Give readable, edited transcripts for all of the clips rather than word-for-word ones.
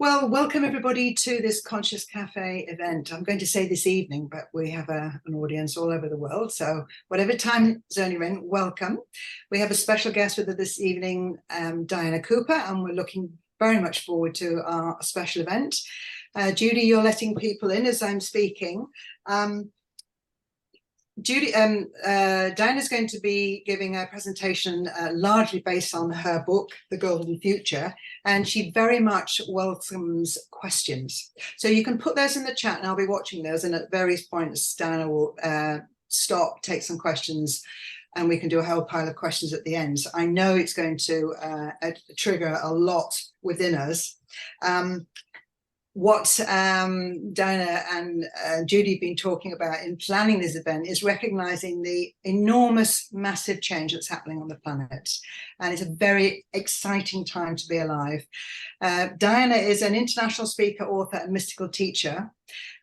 Well, welcome everybody to this Conscious Cafe event. I'm going to say this evening, but we have an audience all over the world. So whatever time zone you're in, welcome. We have a special guest with us this evening, Diana Cooper, and we're looking very much forward to our special event. Judy, you're letting people in as I'm speaking. Diana's going to be giving a presentation largely based on her book, The Golden Future, and she very much welcomes questions. So you can put those in the chat and I'll be watching those, and at various points Diana will stop, take some questions, and we can do a whole pile of questions at the end. So I know it's going to trigger a lot within us. What Diana and Judy have been talking about in planning this event is recognizing the enormous, massive change that's happening on the planet. And it's a very exciting time to be alive. Diana is an international speaker, author, and mystical teacher.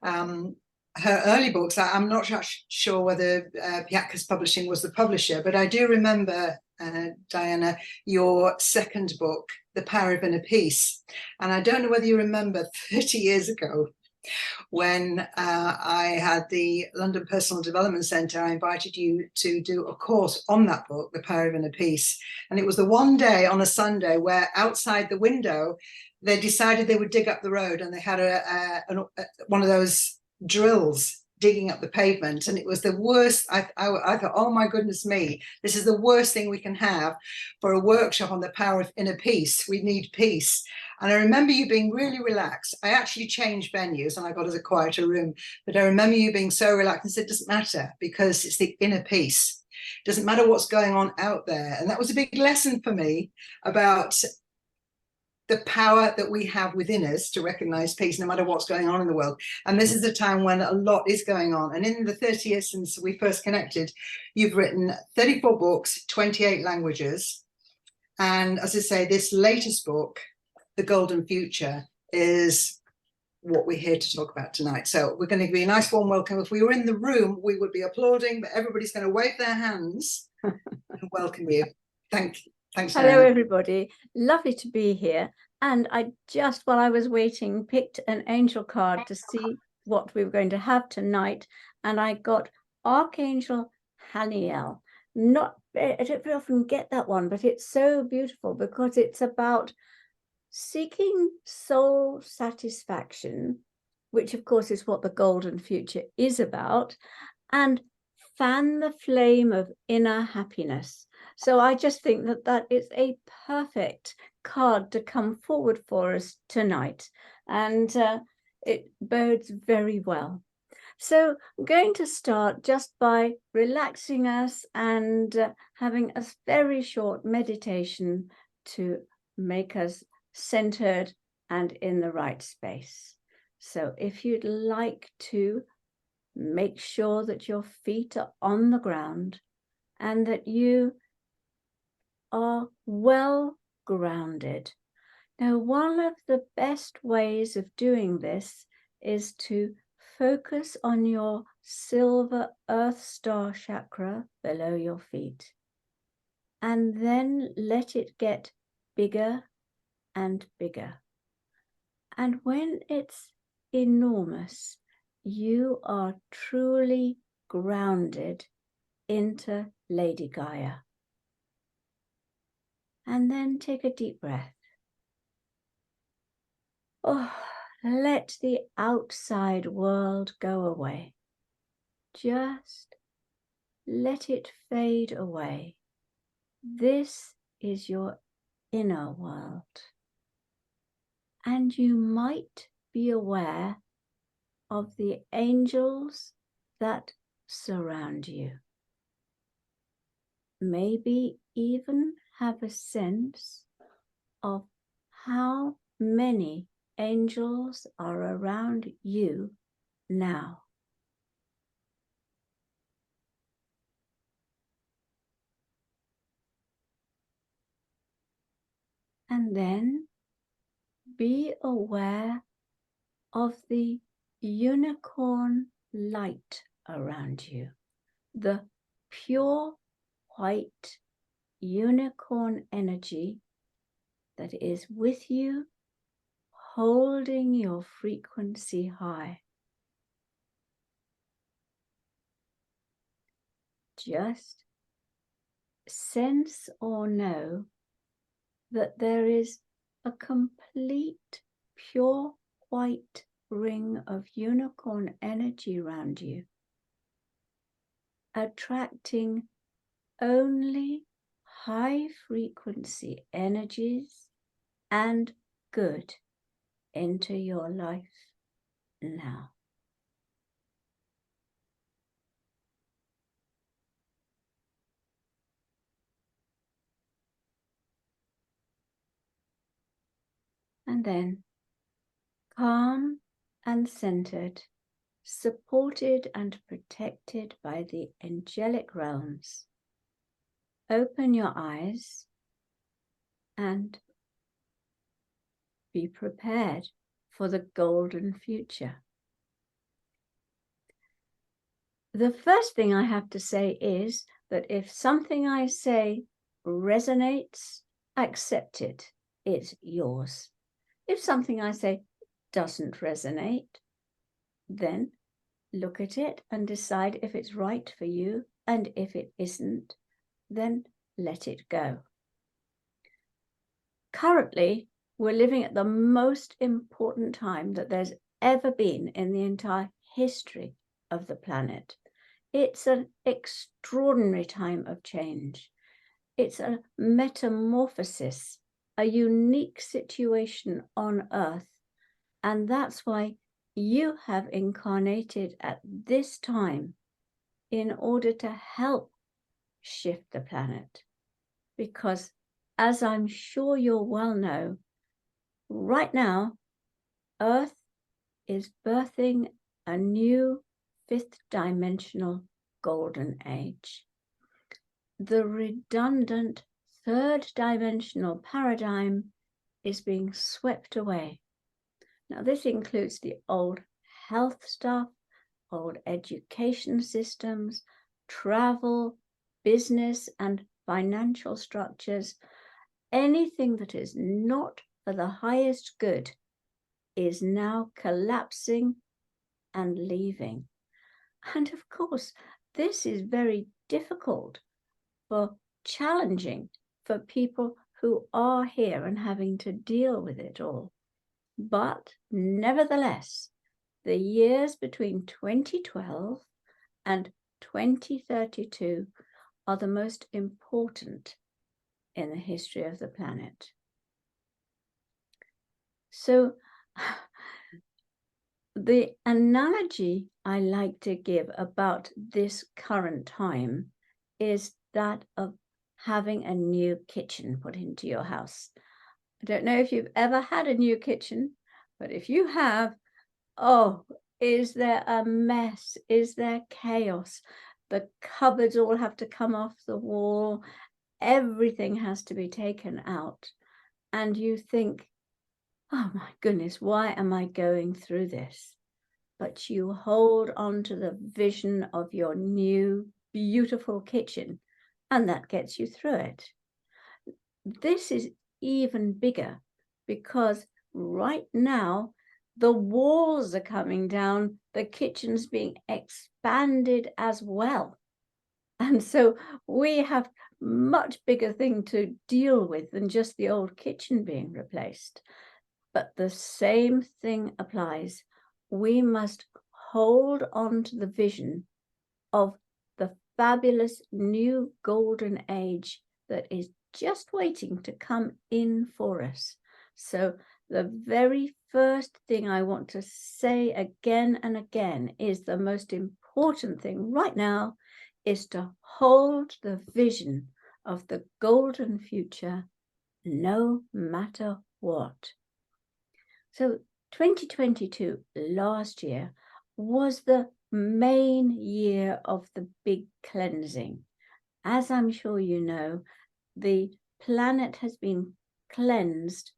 Her early books, I'm not sure whether Piatka's Publishing was the publisher, but I do remember, Diana, your second book, The Power of Inner Peace. And I don't know whether you remember 30 years ago when I had the London Personal Development Centre, I invited you to do a course on that book, The Power of Inner Peace. And it was the one day on a Sunday where outside the window, they decided they would dig up the road, and they had one of those drills digging up the pavement, and it was the worst. I thought, oh my goodness me, this is the worst thing we can have for a workshop on the power of inner peace. We need peace. And I remember you being really relaxed. I actually changed venues and I got us a quieter room, but I remember you being so relaxed and said, it doesn't matter, because it's the inner peace. It doesn't matter what's going on out there. And that was a big lesson for me about the power that we have within us to recognize peace no matter what's going on in the world. And this is a time when a lot is going on. And in the 30 years since we first connected, you've written 34 books, 28 languages. And as I say, this latest book, The Golden Future, is what we're here to talk about tonight. So we're going to give you a nice warm welcome. If we were in the room, we would be applauding, but everybody's going to wave their hands and welcome you. Thanks. Hello, everybody. Lovely to be here. And I just, while I was waiting, picked an angel card to see what we were going to have tonight. And I got Archangel Haniel. I don't very often get that one, but it's so beautiful because it's about seeking soul satisfaction, which of course is what the Golden Future is about, and fan the flame of inner happiness. So I just think that that is a perfect card to come forward for us tonight. And it bodes very well. So I'm going to start just by relaxing us and having a very short meditation to make us centered and in the right space. So if you'd like to make sure that your feet are on the ground and that you are well grounded. Now, one of the best ways of doing this is to focus on your silver earth star chakra below your feet, and then let it get bigger and bigger. And when it's enormous, you are truly grounded into Lady Gaia. And then take a deep breath. Oh, let the outside world go away. Just let it fade away. This is your inner world. And you might be aware of the angels that surround you. Maybe even have a sense of how many angels are around you now. And then be aware of the unicorn light around you, the pure white unicorn energy that is with you, holding your frequency high. Just sense or know that there is a complete pure white ring of unicorn energy around you, attracting only high frequency energies and good into your life now. And then, calm and centered, supported and protected by the angelic realms, open your eyes and be prepared for the golden future. The first thing I have to say is that if something I say resonates, accept it. It's yours. If something I say doesn't resonate, then look at it and decide if it's right for you, and if it isn't, then let it go. Currently, we're living at the most important time that there's ever been in the entire history of the planet. It's an extraordinary time of change. It's a metamorphosis, a unique situation on Earth. And that's why you have incarnated at this time in order to help shift the planet. Because, as I'm sure you'll well know, right now, Earth is birthing a new fifth dimensional golden age. The redundant third dimensional paradigm is being swept away. Now, this includes the old health stuff, old education systems, travel, business and financial structures. Anything that is not for the highest good is now collapsing and leaving. And of course, this is very difficult for challenging for people who are here and having to deal with it all. But nevertheless, the years between 2012 and 2032 are the most important in the history of the planet. So the analogy I like to give about this current time is that of having a new kitchen put into your house. I don't know if you've ever had a new kitchen, but if you have, oh, is there a mess? Is there chaos? The cupboards all have to come off the wall. Everything has to be taken out. And you think, oh my goodness, why am I going through this? But you hold on to the vision of your new, beautiful kitchen, and that gets you through it. This is even bigger because right now, the walls are coming down, the kitchen's being expanded as well. And so we have much bigger thing to deal with than just the old kitchen being replaced. But the same thing applies. We must hold on to the vision of the fabulous new golden age that is just waiting to come in for us. So the very first thing I want to say again and again is the most important thing right now is to hold the vision of the golden future no matter what. So 2022, last year, was the main year of the big cleansing. As I'm sure you know, the planet has been cleansed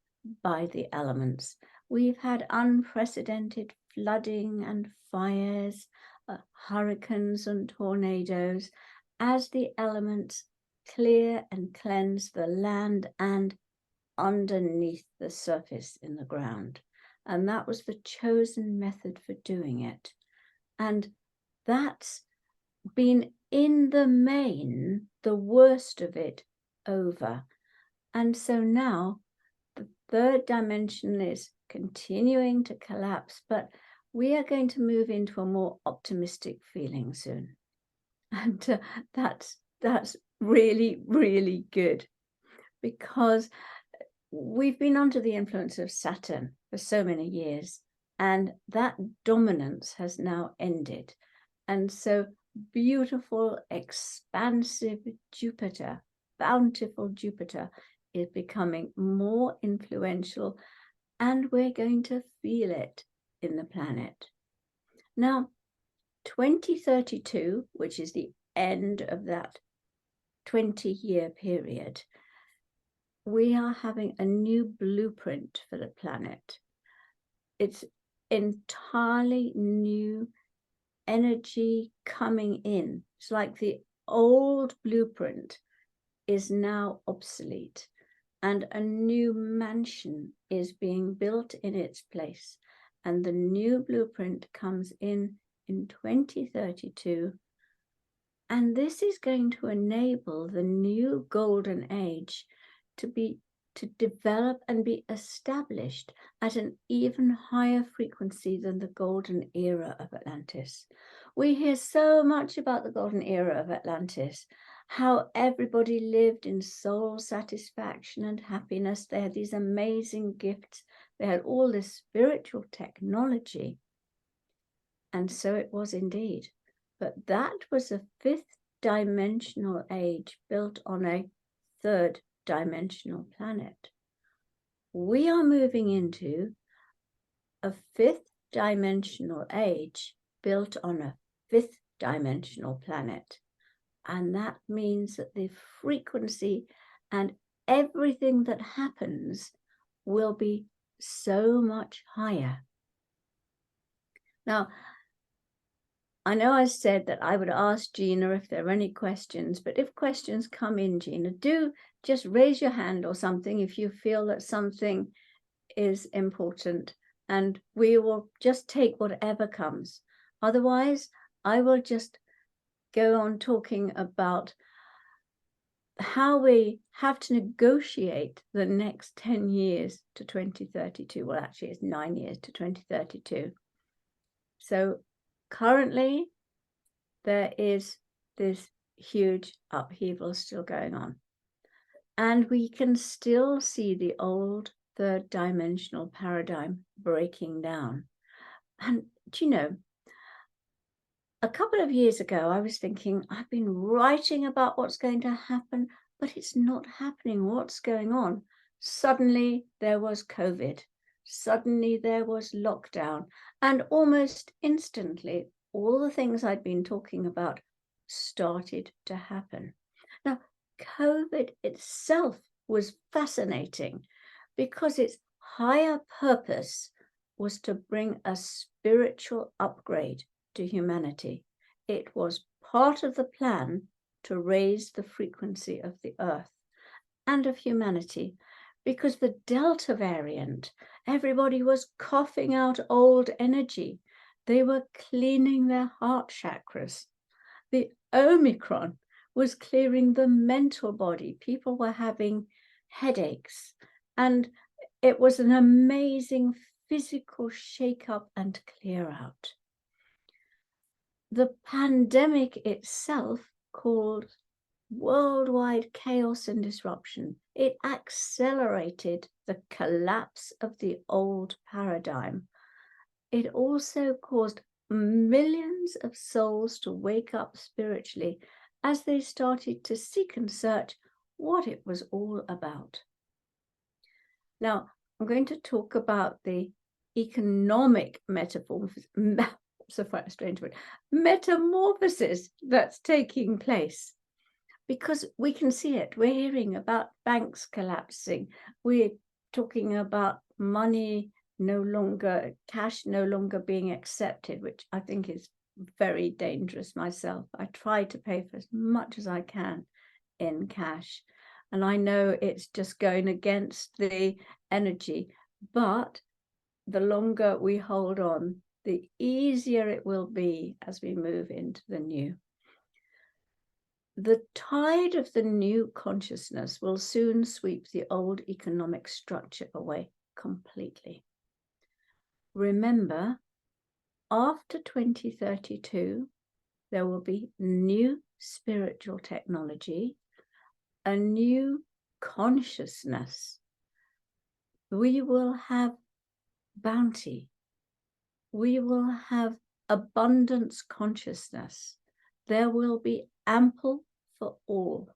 by the elements. We've had unprecedented flooding and fires, hurricanes and tornadoes, as the elements clear and cleanse the land and underneath the surface in the ground. and that was the chosen method for doing it. And that's been, in the main, the worst of it over. And so now the third dimension is continuing to collapse, but we are going to move into a more optimistic feeling soon. And that's really, really good, because we've been under the influence of Saturn for so many years, and that dominance has now ended. And so beautiful, expansive Jupiter, bountiful Jupiter, is becoming more influential, and we're going to feel it in the planet. Now, 2032, which is the end of that 20-year period, we are having a new blueprint for the planet. It's entirely new energy coming in. It's like the old blueprint is now obsolete, and a new mansion is being built in its place. And the new blueprint comes in 2032. And this is going to enable the new golden age to develop and be established at an even higher frequency than the golden era of Atlantis. We hear so much about the golden era of Atlantis, how everybody lived in soul satisfaction and happiness. They had these amazing gifts. They had all this spiritual technology. And so it was indeed. But that was a fifth dimensional age built on a third dimensional planet. We are moving into a fifth dimensional age built on a fifth dimensional planet. And that means that the frequency and everything that happens will be so much higher. Now, I know I said that I would ask Gina if there are any questions, but if questions come in, Gina, do just raise your hand or something if you feel that something is important, and we will just take whatever comes. Otherwise, I will just go on talking about how we have to negotiate the next 10 years to 2032. Well, actually, it's 9 years to 2032. So currently, there is this huge upheaval still going on. And we can still see the old third dimensional paradigm breaking down. And do you know, a couple of years ago, I was thinking, I've been writing about what's going to happen, but it's not happening. What's going on? Suddenly there was COVID. Suddenly there was lockdown. And almost instantly, all the things I'd been talking about started to happen. Now, COVID itself was fascinating because its higher purpose was to bring a spiritual upgrade to humanity. It was part of the plan to raise the frequency of the earth and of humanity, because the Delta variant, everybody was coughing out old energy. They were cleaning their heart chakras. The Omicron was clearing the mental body. People were having headaches, and it was an amazing physical shake-up and clear out. The pandemic itself caused worldwide chaos and disruption. It accelerated the collapse of the old paradigm. It also caused millions of souls to wake up spiritually as they started to seek and search what it was all about. Now, I'm going to talk about the economic metamorphosis that's taking place, because we can see it. We're hearing about banks collapsing. We're talking about money cash no longer being accepted, which I think is very dangerous myself. I try to pay for as much as I can in cash, and I know it's just going against the energy, but the longer we hold on, the easier it will be as we move into the new. The tide of the new consciousness will soon sweep the old economic structure away completely. Remember, after 2032, there will be new spiritual technology, a new consciousness. We will have bounty. We will have abundance consciousness. There will be ample for all.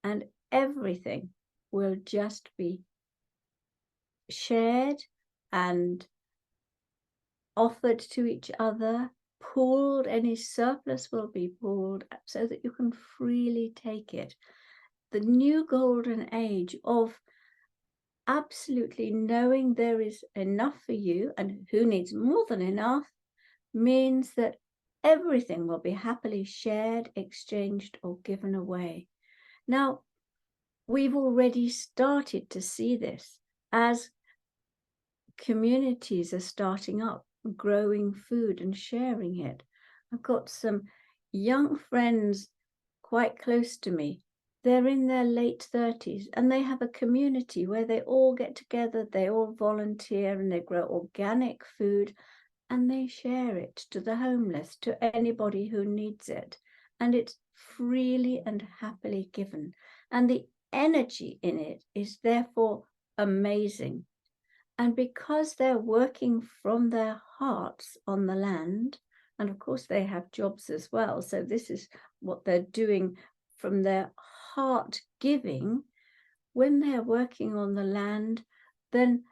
And everything will just be shared and offered to each other, pooled. Any surplus will be pooled so that you can freely take it. The new golden age of absolutely knowing there is enough for you, and who needs more than enough, means that everything will be happily shared, exchanged, or given away. Now, we've already started to see this as communities are starting up, growing food and sharing it. I've got some young friends quite close to me. They're in their late 30s and they have a community where they all get together, they all volunteer, and they grow organic food and they share it to the homeless, to anybody who needs it. And it's freely and happily given. And the energy in it is therefore amazing. And because they're working from their hearts on the land, and of course they have jobs as well, so this is what they're doing from their heart giving, when they're working on the land, then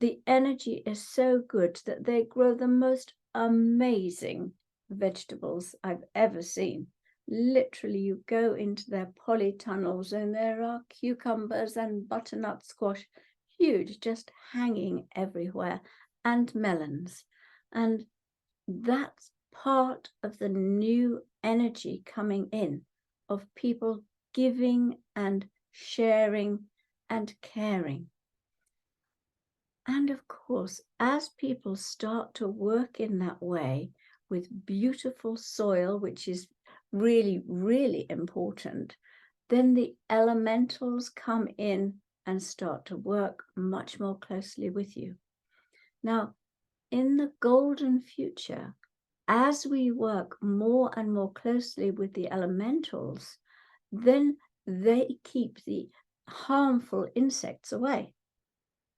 the energy is so good that they grow the most amazing vegetables I've ever seen. Literally, you go into their polytunnels and there are cucumbers and butternut squash, huge, just hanging everywhere, and melons. And that's part of the new energy coming in of people giving and sharing and caring. And of course, as people start to work in that way with beautiful soil, which is really, really important, then the elementals come in and start to work much more closely with you. Now, in the golden future, as we work more and more closely with the elementals, then they keep the harmful insects away.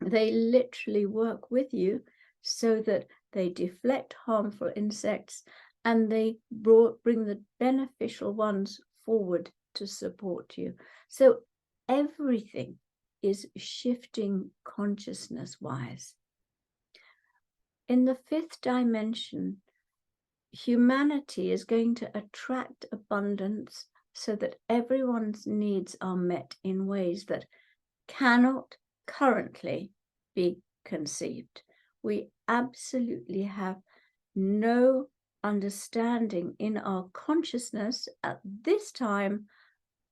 They literally work with you so that they deflect harmful insects and they bring the beneficial ones forward to support you. So everything is shifting consciousness-wise. In the fifth dimension, humanity is going to attract abundance so that everyone's needs are met in ways that cannot currently be conceived. We absolutely have no understanding in our consciousness at this time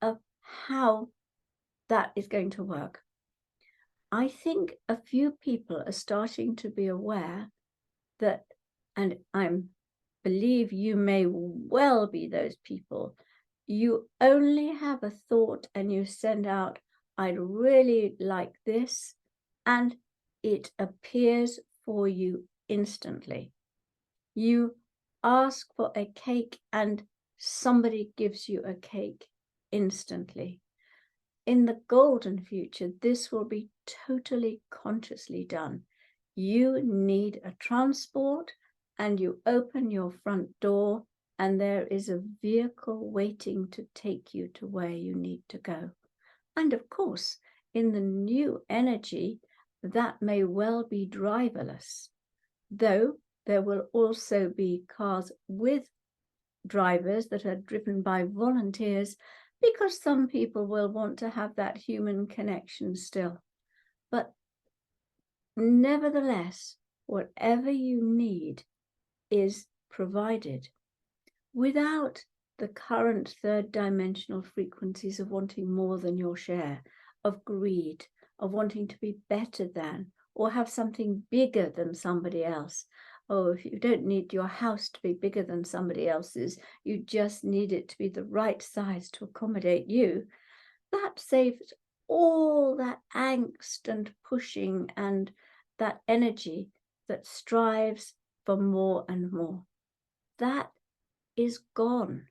of how that is going to work. I think a few people are starting to be aware that, and I believe you may well be those people, you only have a thought and you send out, I'd really like this, and it appears for you instantly. You ask for a cake and somebody gives you a cake instantly. In the golden future, this will be totally consciously done. You need a transport and you open your front door and there is a vehicle waiting to take you to where you need to go. And of course, in the new energy, that may well be driverless, though there will also be cars with drivers that are driven by volunteers, because some people will want to have that human connection still. But nevertheless, whatever you need is provided without the current third dimensional frequencies of wanting more than your share, of greed, of wanting to be better than, or have something bigger than somebody else. Oh, if you don't need your house to be bigger than somebody else's, you just need it to be the right size to accommodate you. That saves all that angst and pushing and that energy that strives for more and more. That is gone.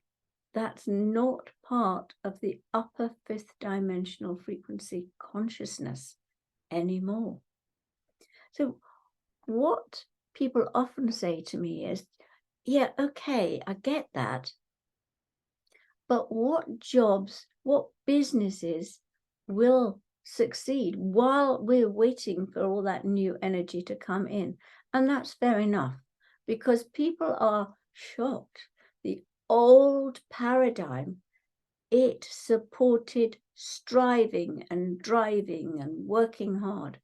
That's not part of the upper fifth dimensional frequency consciousness anymore. So what people often say to me is, yeah, okay, I get that. But what jobs, what businesses will succeed while we're waiting for all that new energy to come in? And that's fair enough, because people are shocked. The old paradigm, it supported striving and driving and working hard.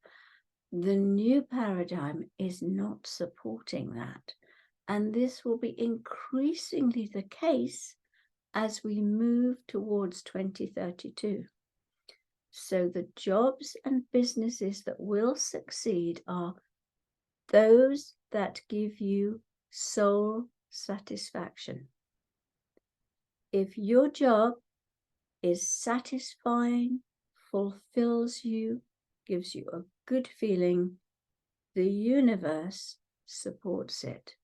The new paradigm is not supporting that. And this will be increasingly the case as we move towards 2032. So the jobs and businesses that will succeed are those that give you soul satisfaction. If your job is satisfying, fulfills you, gives you a good feeling, the universe supports it.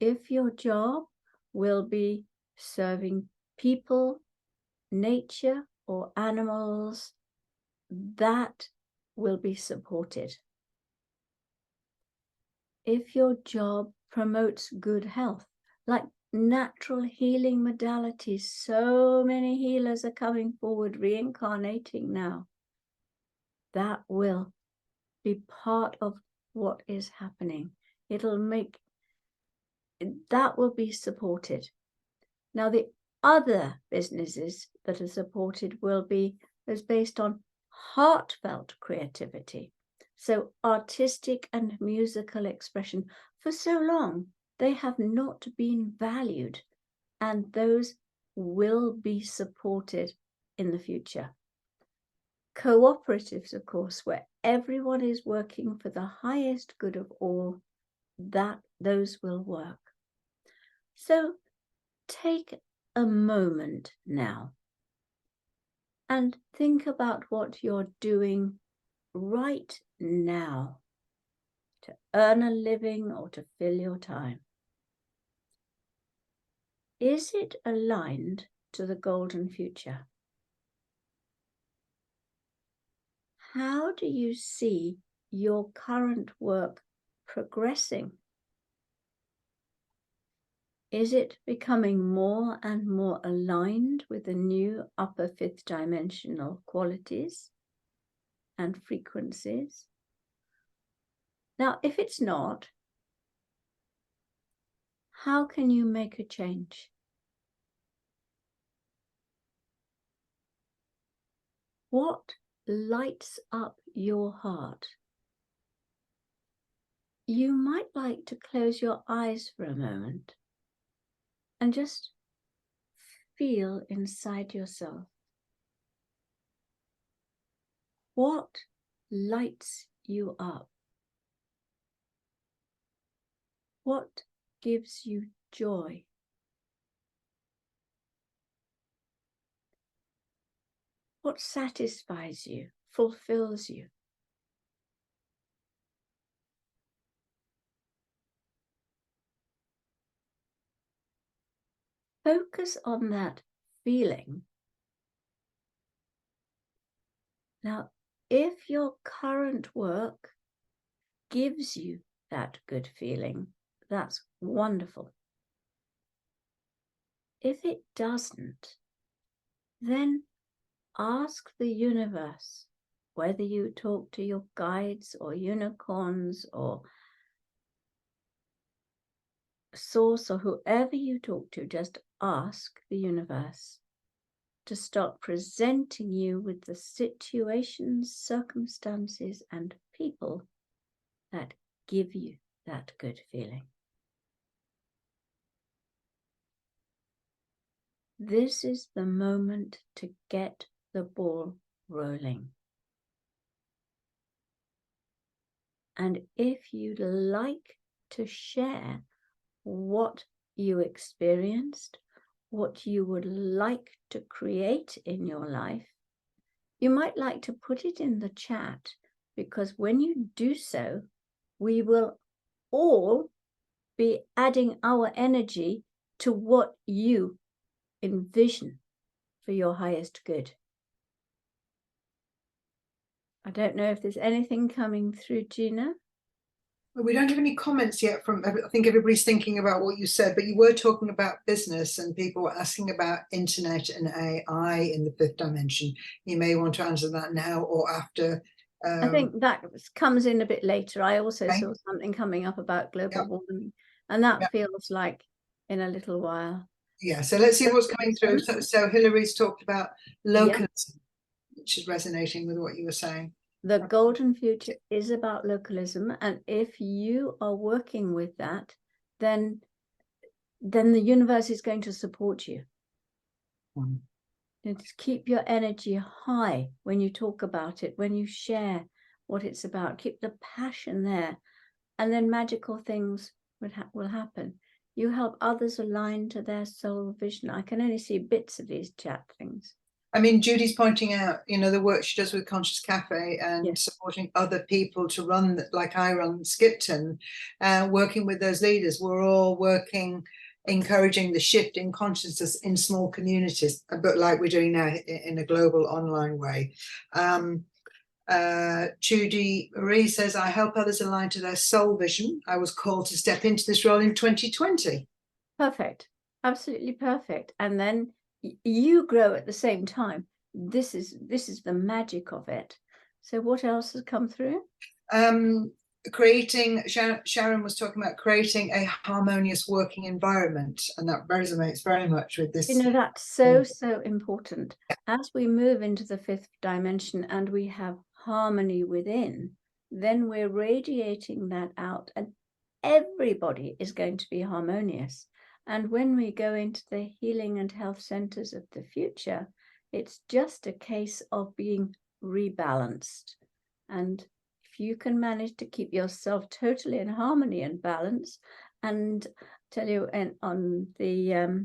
If your job will be serving people, nature, or animals, that will be supported. If your job promotes good health, like natural healing modalities, so many healers are coming forward, reincarnating now, that will be part of what is happening. That will be supported. Now, the other businesses that are supported will be those based on heartfelt creativity. So artistic and musical expression. For so long, they have not been valued, and those will be supported in the future. Cooperatives, of course, where everyone is working for the highest good of all, those will work. So take a moment now and think about what you're doing right now to earn a living or to fill your time. Is it aligned to the golden future? How do you see your current work progressing? Is it becoming more and more aligned with the new upper fifth dimensional qualities and frequencies? Now, if it's not, how can you make a change? What lights up your heart? You might like to close your eyes for a moment and just feel inside yourself. What lights you up? What gives you joy? What satisfies you, fulfills you? Focus on that feeling. Now, if your current work gives you that good feeling, that's wonderful. If it doesn't, then ask the universe, whether you talk to your guides or unicorns or source or whoever you talk to, just ask the universe to start presenting you with the situations, circumstances, and people that give you that good feeling. This is the moment to get the ball rolling. And if you'd like to share what you experienced, what you would like to create in your life, you might like to put it in the chat, because when you do so, we will all be adding our energy to what you envision for your highest good. I don't know if there's anything coming through, Gina. Well, we don't have any comments yet from, I think everybody's thinking about what you said, but you were talking about business and people were asking about internet and AI in the fifth dimension. You may want to answer that now or after. I think that comes in a bit later. I also okay. saw something coming up about global Yep. warming, and that Yep. feels like in a little while. Yeah, so let's see what's coming through. So Hillary's talked about localism, which is resonating with what you were saying. The golden future is about localism, and if you are working with that, then the universe is going to support you. Just keep your energy high when you talk about it, when you share what it's about. Keep the passion there, and then magical things will happen. You help others align to their soul vision. I can only see bits of these chat things. I mean, Judy's pointing out, you know, the work she does with Conscious Cafe and supporting other people to run, like I run Skipton, working with those leaders. We're all working, encouraging the shift in consciousness in small communities, but like we're doing now in a global online way. Judy Marie says, I help others align to their soul vision. I was called to step into this role in 2020. Perfect. Absolutely perfect. And then you grow at the same time. This is the magic of it. So what else has come through? Creating, Sharon was talking about creating a harmonious working environment, and that resonates very much with this. You know, that's so important. As we move into the fifth dimension and we have harmony within, then we're radiating that out, and everybody is going to be harmonious. And when we go into the healing and health centers of the future, it's just a case of being rebalanced. And if you can manage to keep yourself totally in harmony and balance, and tell you, and on the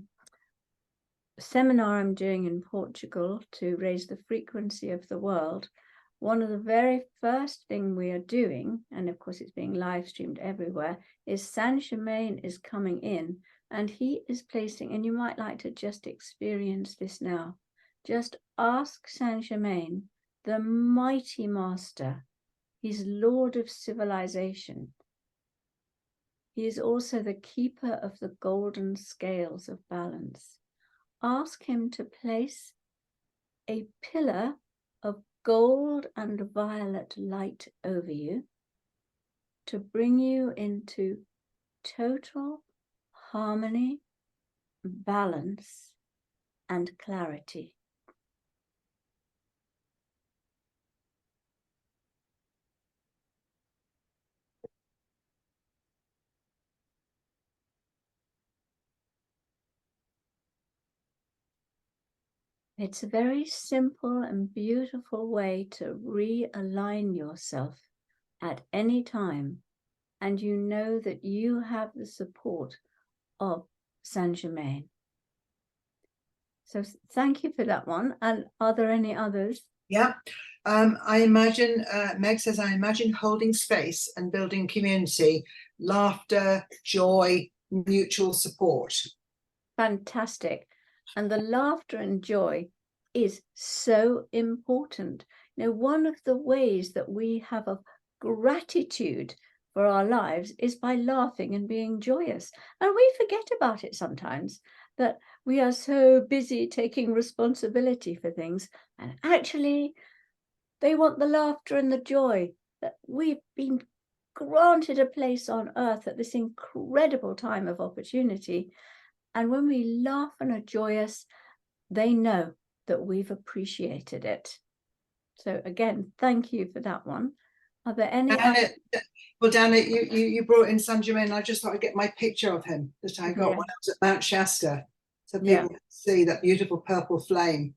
seminar I'm doing in Portugal to raise the frequency of the world, one of the very first thing we are doing, and of course it's being live streamed everywhere, is Saint Germain is coming in, and he is placing, and you might like to just experience this now. Just ask Saint Germain, the mighty master. He's Lord of civilization. He is also the keeper of the golden scales of balance. Ask him to place a pillar of gold and violet light over you to bring you into total harmony, balance, and clarity. It's a very simple and beautiful way to realign yourself at any time, and you know that you have the support of Saint Germain. So thank you for that one. And are there any others? Yeah, I imagine, Meg says, I imagine holding space and building community, laughter, joy, mutual support. Fantastic. And the laughter and joy is so important. You know, one of the ways that we have a gratitude for our lives is by laughing and being joyous. And we forget about it sometimes, that we are so busy taking responsibility for things. And actually, they want the laughter and the joy, that we've been granted a place on earth at this incredible time of opportunity. And when we laugh and are joyous, they know that we've appreciated it. So again, thank you for that one. Are there any other? Well, Dana, you brought in Saint Germain. I just thought I'd get my picture of him that I got when I was at Mount Shasta, so people can see that beautiful purple flame.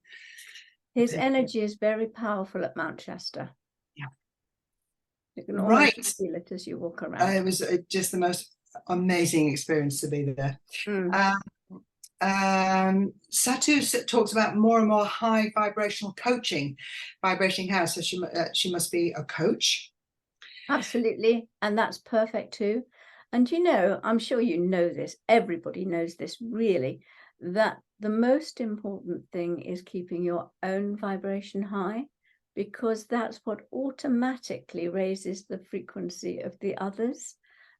His energy is very powerful at Mount Shasta. Yeah. can Right. almost feel it as you walk around. It was just the most amazing experience to be there. Satu talks about more and more high vibrational coaching, vibrating house. So she must be a coach. Absolutely, and that's perfect too. And you know, I'm sure you know this, everybody knows this really, that the most important thing is keeping your own vibration high, because that's what automatically raises the frequency of the others.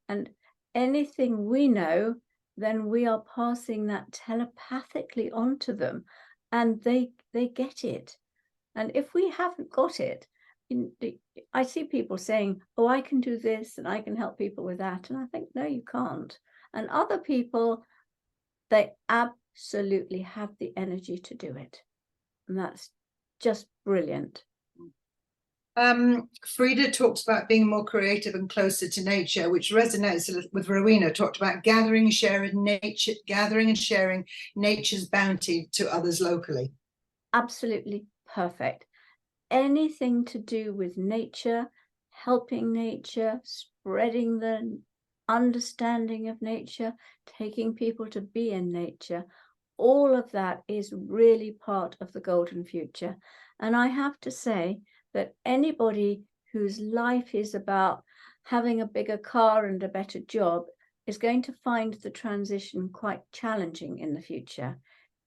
And anything we know, then we are passing that telepathically onto them, and they get it. And if we haven't got it, I see people saying, oh, I can do this and I can help people with that. And I think, no, you can't. And other people, they absolutely have the energy to do it. And that's just brilliant. Frida talks about being more creative and closer to nature, which resonates with Rowena. Talked about gathering and sharing nature's bounty to others locally. Absolutely perfect. Anything to do with nature, helping nature, spreading the understanding of nature, taking people to be in nature, all of that is really part of the golden future. And I have to say that anybody whose life is about having a bigger car and a better job is going to find the transition quite challenging in the future.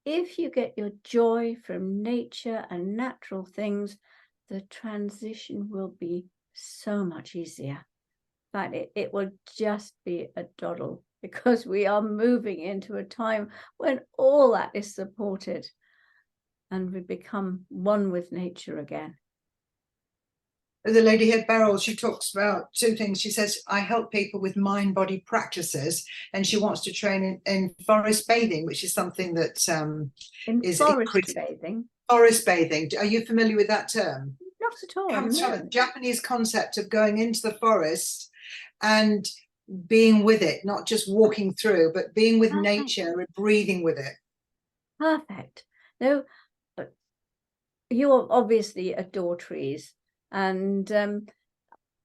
If you get your joy from nature and natural things, the transition will be so much easier. In fact, it will just be a doddle, because we are moving into a time when all that is supported and we become one with nature again. The lady here, Beryl, she talks about two things. She says, I help people with mind-body practices, and she wants to train in forest bathing, which is something that is forest bathing. Forest bathing. Are you familiar with that term? Not at all. Comes from a Japanese concept of going into the forest and being with it, not just walking through, but being with nature and breathing with it. Perfect. No, you obviously adore trees, and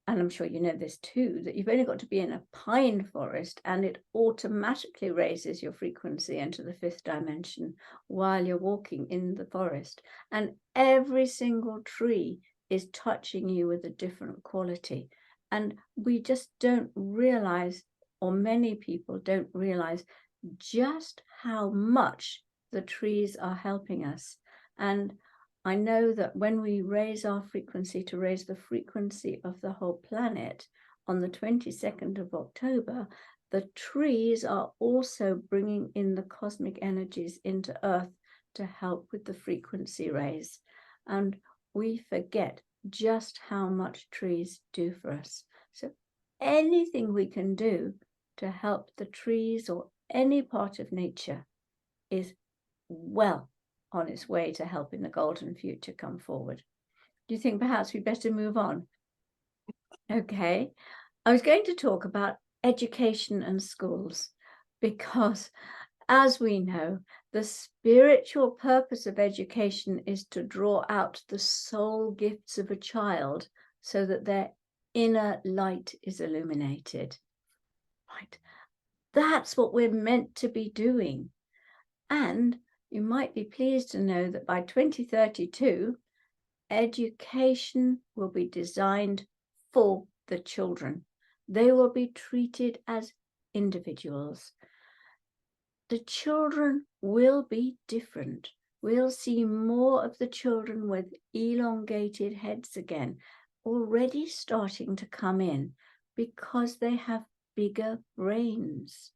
I'm sure you know this too, that you've only got to be in a pine forest and it automatically raises your frequency into the 5th dimension while you're walking in the forest. And every single tree is touching you with a different quality. And we just don't realize, or many people don't realize, just how much the trees are helping us. And I know that when we raise our frequency to raise the frequency of the whole planet on the 22nd of October, the trees are also bringing in the cosmic energies into Earth to help with the frequency raise. And we forget just how much trees do for us. So anything we can do to help the trees or any part of nature is well on its way to helping the golden future come forward. Do you think perhaps we better move on? Okay, I was going to talk about education and schools, because as we know, the spiritual purpose of education is to draw out the soul gifts of a child so that their inner light is illuminated. Right, that's what we're meant to be doing. And you might be pleased to know that by 2032, education will be designed for the children. They will be treated as individuals. The children will be different. We'll see more of the children with elongated heads again, already starting to come in because they have bigger brains.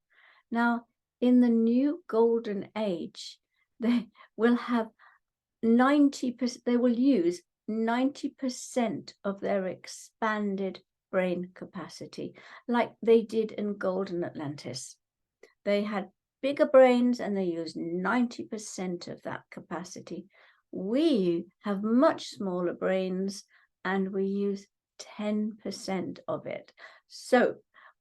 Now, in the new golden age, they will have 90%, they will use 90% of their expanded brain capacity, like they did in golden Atlantis. They had bigger brains and they used 90% of that capacity. We have much smaller brains and we use 10% of it. So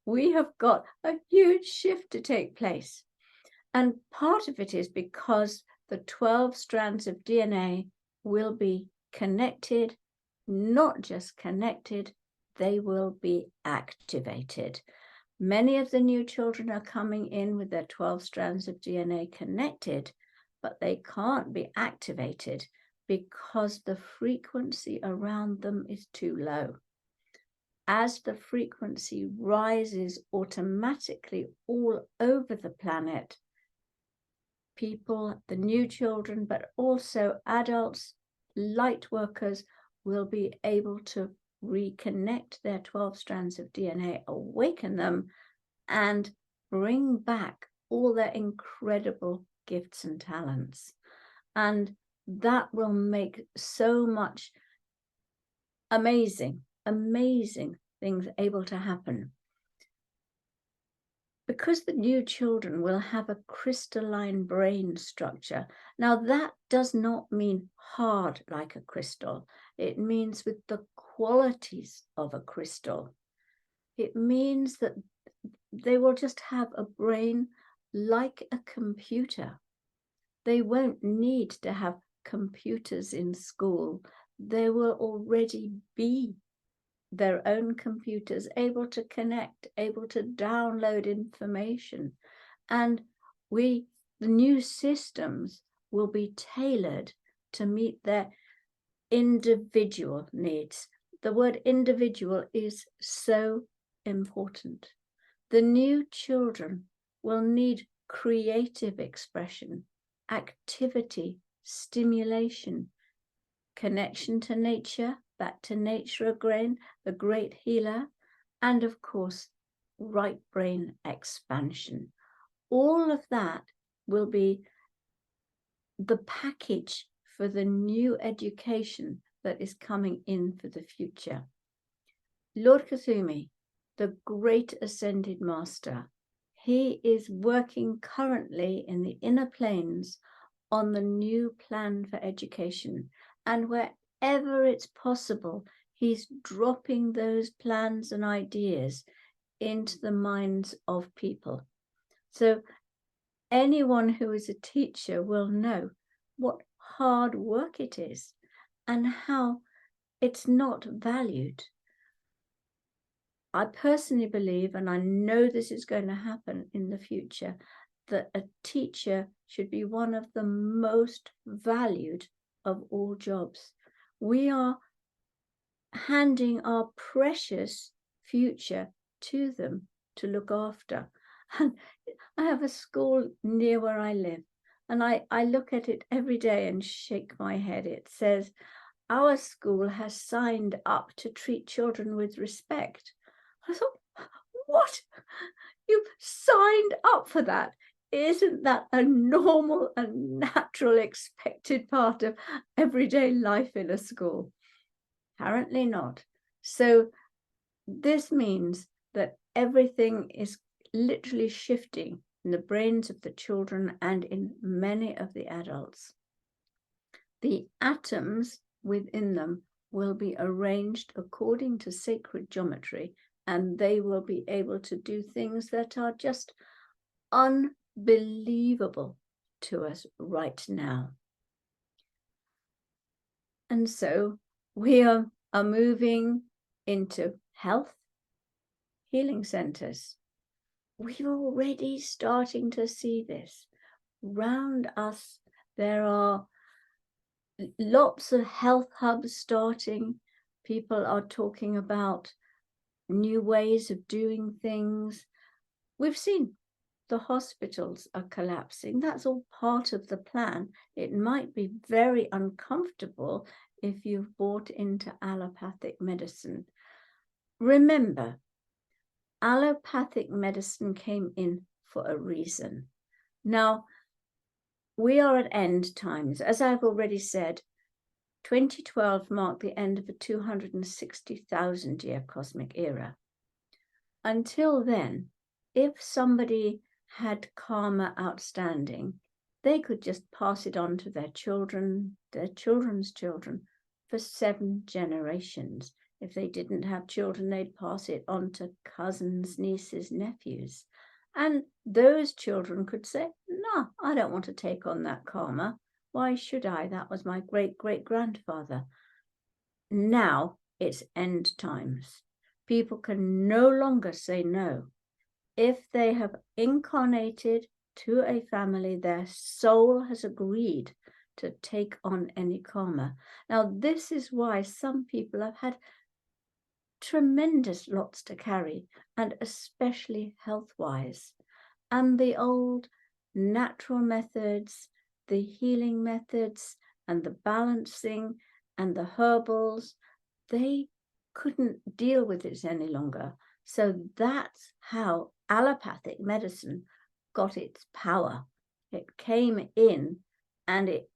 we have got a huge shift to take place. And part of it is because the 12 strands of DNA will be connected, not just connected, they will be activated. Many of the new children are coming in with their 12 strands of DNA connected, but they can't be activated because the frequency around them is too low. As the frequency rises automatically all over the planet, people, the new children, but also adults, light workers, will be able to reconnect their 12 strands of DNA, awaken them, and bring back all their incredible gifts and talents. And that will make so much amazing things able to happen. Because the new children will have a crystalline brain structure. Now, that does not mean hard like a crystal. It means with the qualities of a crystal. It means that they will just have a brain like a computer. They won't need to have computers in school. They will already be their own computers, able to connect, able to download information. And the new systems will be tailored to meet their individual needs. The word individual is so important. The new children will need creative expression, activity, stimulation, connection to nature, back to nature again, the great healer, and of course, right brain expansion. All of that will be the package for the new education that is coming in for the future. Lord Kuthumi, the great ascended master, he is working currently in the inner planes on the new plan for education. And wherever it's possible, he's dropping those plans and ideas into the minds of people. So anyone who is a teacher will know what hard work it is and how it's not valued. I personally believe, and I know this is going to happen in the future, that a teacher should be one of the most valued of all jobs. We are handing our precious future to them to look after. And I have a school near where I live, and I look at it every day and shake my head. It says, our school has signed up to treat children with respect. I thought, what? You've signed up for that? Isn't that a normal and natural expected part of everyday life in a school? Apparently not. So this means that everything is literally shifting in the brains of the children and in many of the adults. The atoms within them will be arranged according to sacred geometry, and they will be able to do things that are just unbelievable to us right now. And so we are moving into health healing centers. We're already starting to see this. Round us, there are lots of health hubs starting. People are talking about new ways of doing things. We've seen the hospitals are collapsing. That's all part of the plan. It might be very uncomfortable if you've bought into allopathic medicine. Remember, allopathic medicine came in for a reason. Now, we are at end times. As I've already said, 2012 marked the end of a 260,000-year cosmic era. Until then, if somebody had karma outstanding, they could just pass it on to their children, their children's children, for 7 generations. If they didn't have children, they'd pass it on to cousins, nieces, nephews. And those children could say, no, I don't want to take on that karma. Why should I? That was my great-great-grandfather. Now it's end times. People can no longer say no. If they have incarnated to a family, their soul has agreed to take on any karma. Now, this is why some people have had tremendous lots to carry, and especially health-wise. And the old natural methods, the healing methods, and the balancing, and the herbals, they couldn't deal with it any longer. So that's how allopathic medicine got its power. It came in and it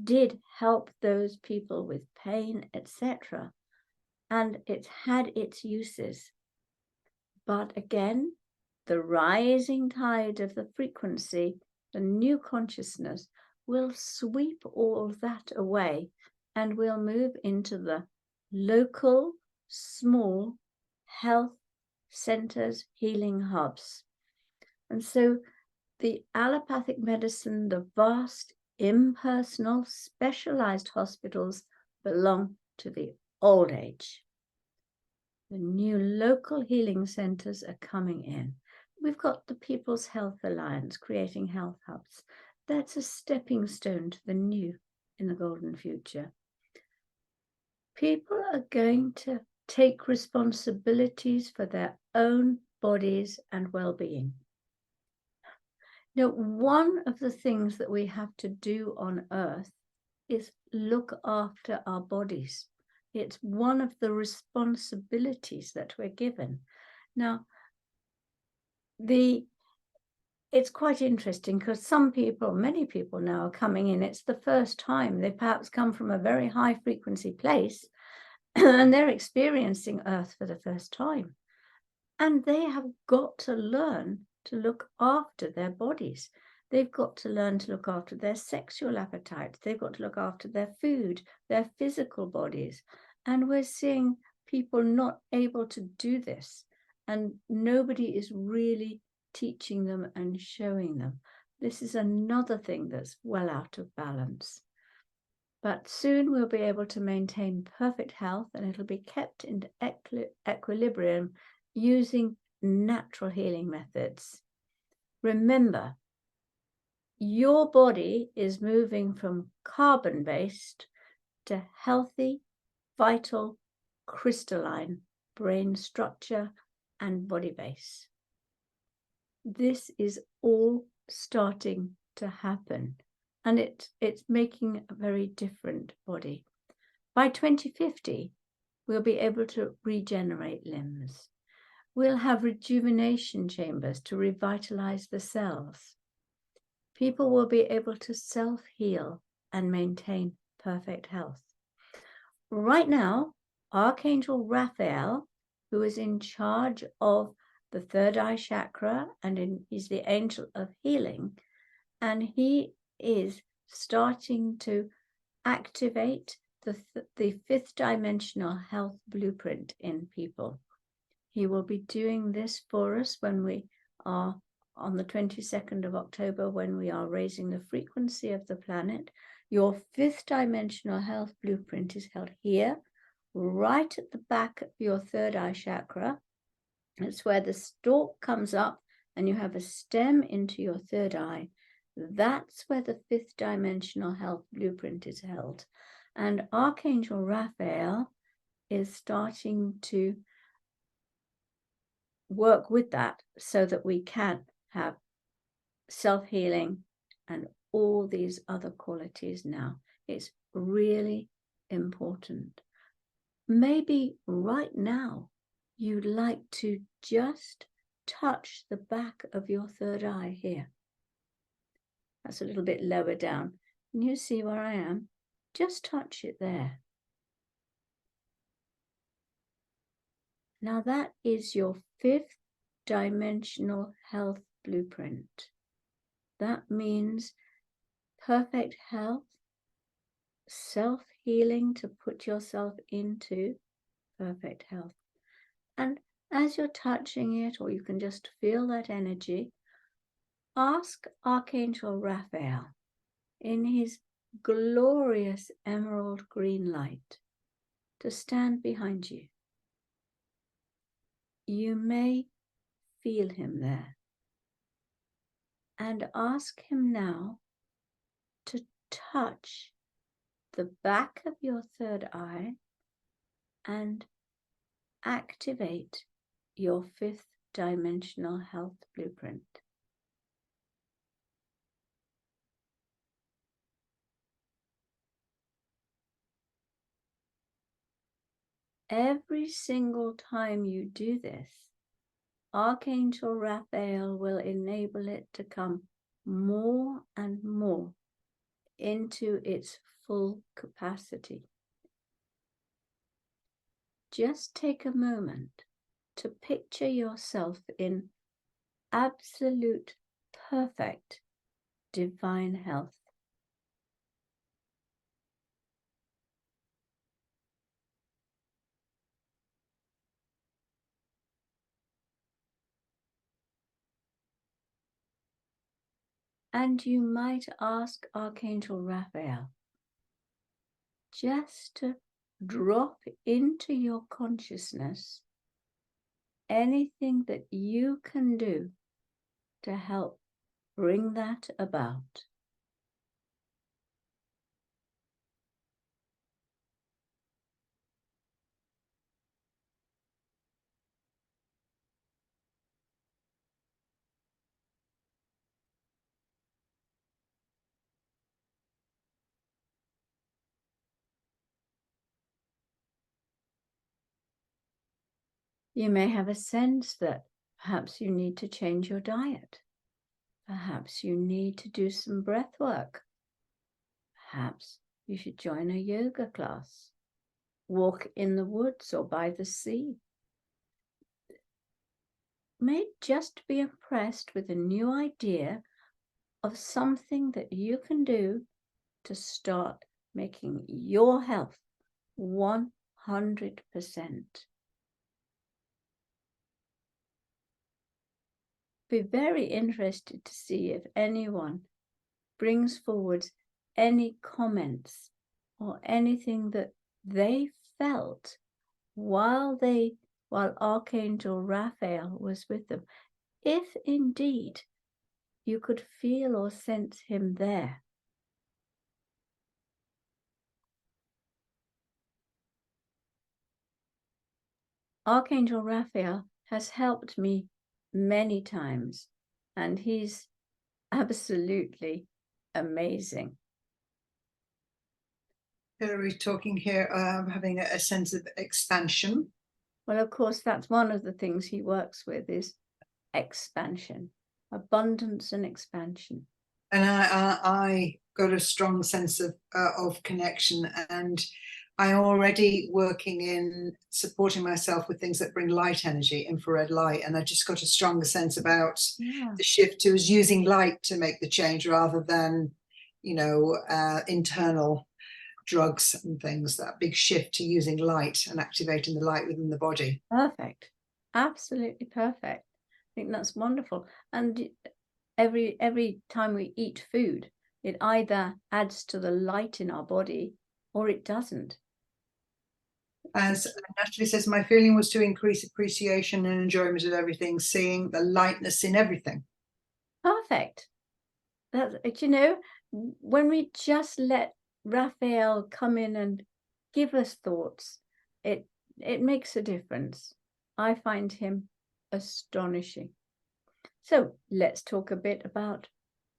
did help those people with pain, etc. And it had its uses. But again, the rising tide of the frequency, the new consciousness, will sweep all that away, and we'll move into the local, small health centers, healing hubs. And so the allopathic medicine, the vast, impersonal, specialized hospitals belong to the old age. The new local healing centers are coming in. We've got the People's Health Alliance creating health hubs. That's a stepping stone to the new in the golden future. People are going to take responsibilities for their own bodies and well-being. Now, one of the things that we have to do on Earth is look after our bodies. It's one of the responsibilities that we're given. Now, it's quite interesting because some people, many people now are coming in. It's the first time they've perhaps come from a very high frequency place and they're experiencing Earth for the first time. And they have got to learn to look after their bodies. They've got to learn to look after their sexual appetites. They've got to look after their food, their physical bodies. And we're seeing people not able to do this. And nobody is really teaching them and showing them. This is another thing that's well out of balance. But soon we'll be able to maintain perfect health, and it'll be kept in equilibrium using natural healing methods. Remember, your body is moving from carbon-based to healthy, vital, crystalline brain structure and body base. This is all starting to happen, and it's making a very different body. By 2050, we'll be able to regenerate limbs. We'll have rejuvenation chambers to revitalize the cells. People will be able to self-heal and maintain perfect health. Right now, Archangel Raphael, who is in charge of the third eye chakra and he's the angel of healing, and he is starting to activate the fifth dimensional health blueprint in people. He will be doing this for us when we are on the 22nd of October, when we are raising the frequency of the planet. Your fifth dimensional health blueprint is held here, right at the back of your third eye chakra. It's where the stalk comes up and you have a stem into your third eye. That's where the fifth dimensional health blueprint is held. And Archangel Raphael is starting to work with that so that we can have self-healing and all these other qualities now. It's really important. Maybe right now you'd like to just touch the back of your third eye here. That's a little bit lower down. Can you see where I am? Just touch it there. Now that is your fifth dimensional health blueprint. That means perfect health, self-healing to put yourself into perfect health. And as you're touching it, or you can just feel that energy, ask Archangel Raphael in his glorious emerald green light to stand behind you. you may feel him there. And ask him now to touch the back of your third eye and activate your fifth dimensional health blueprint. Every single time you do this, Archangel Raphael will enable it to come more and more into its full capacity. Just take a moment to picture yourself in absolute, perfect, divine health. And you might ask Archangel Raphael just to drop into your consciousness anything that you can do to help bring that about. You may have a sense that perhaps you need to change your diet. Perhaps you need to do some breath work. Perhaps you should join a yoga class, walk in the woods or by the sea. You may just be impressed with a new idea of something that you can do to start making your health 100%. Be very interested to see if anyone brings forward any comments or anything that they felt while Archangel Raphael was with them, if indeed you could feel or sense him there. Archangel Raphael has helped me many times, and he's absolutely amazing. Are we talking here, having a sense of expansion? Well, of course, that's one of the things he works with is expansion, abundance and expansion. And I got a strong sense of connection, and I'm already working in supporting myself with things that bring light energy, infrared light, and I just got a stronger sense about the shift to using light to make the change rather than, internal drugs and things. That big shift to using light and activating the light within the body. Perfect. Absolutely perfect. I think that's wonderful. And every time we eat food, it either adds to the light in our body or it doesn't. As Natalie says, my feeling was to increase appreciation and enjoyment of everything, seeing the lightness in everything. Perfect. That's, when we just let Raphael come in and give us thoughts, it makes a difference. I find him astonishing. So let's talk a bit about,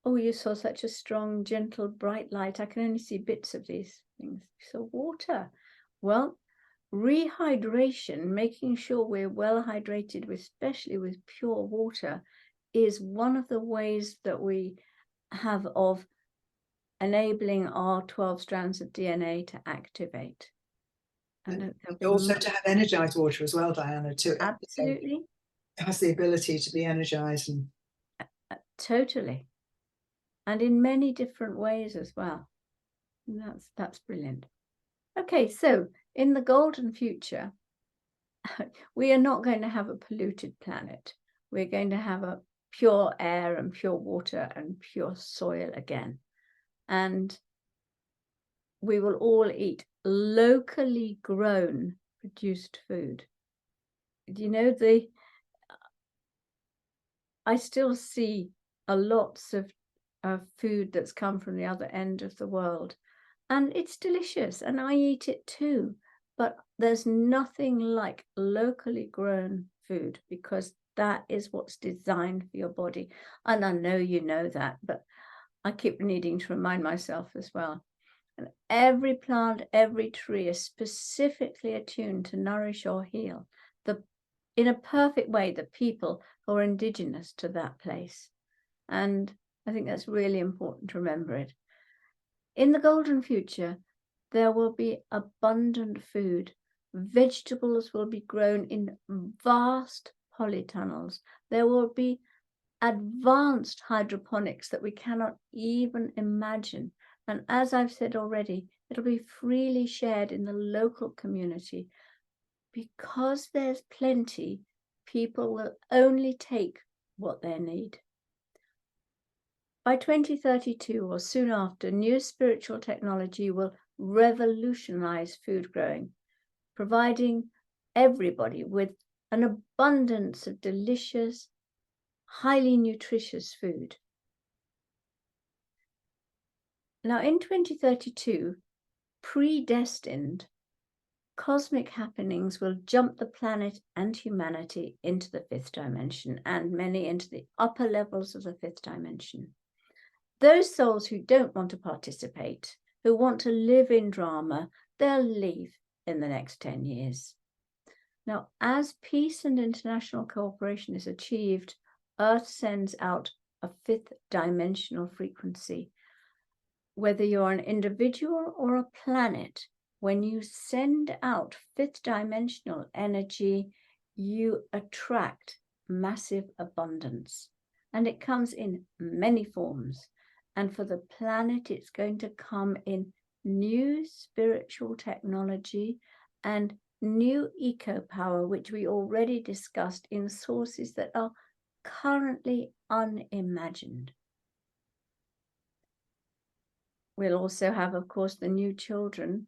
you saw such a strong, gentle, bright light. I can only see bits of these things. So water. Well, rehydration, making sure we're well hydrated, especially with pure water, is one of the ways that we have of enabling our 12 strands of DNA to activate. And also to have energized water as well, Diana, too. Absolutely. It has the ability to be energized. And totally. And in many different ways as well. And that's brilliant. Okay, so in the golden future, we are not going to have a polluted planet. We're going to have a pure air and pure water and pure soil again. And we will all eat locally grown, produced food. you know, I still see a lots of food that's come from the other end of the world, and it's delicious, and I eat it too. But there's nothing like locally grown food, because that is what's designed for your body. And I know you know that, but I keep needing to remind myself as well. And every plant, every tree is specifically attuned to nourish or heal in a perfect way the people who are indigenous to that place. And I think that's really important to remember it. In the golden future, there will be abundant food. Vegetables will be grown in vast polytunnels. There will be advanced hydroponics that we cannot even imagine. And as I've said already, it'll be freely shared in the local community. Because there's plenty, people will only take what they need. By 2032 or soon after, new spiritual technology will revolutionize food growing, providing everybody with an abundance of delicious, highly nutritious food. Now, in 2032, predestined, cosmic happenings will jump the planet and humanity into the fifth dimension, and many into the upper levels of the fifth dimension. Those souls who don't want to participate, who want to live in drama, they'll leave in the next 10 years. Now, as peace and international cooperation is achieved, Earth sends out a fifth dimensional frequency. Whether you're an individual or a planet, when you send out fifth dimensional energy, you attract massive abundance. And it comes in many forms. And for the planet, it's going to come in new spiritual technology and new eco-power, which we already discussed in sources that are currently unimagined. We'll also have, of course, the new children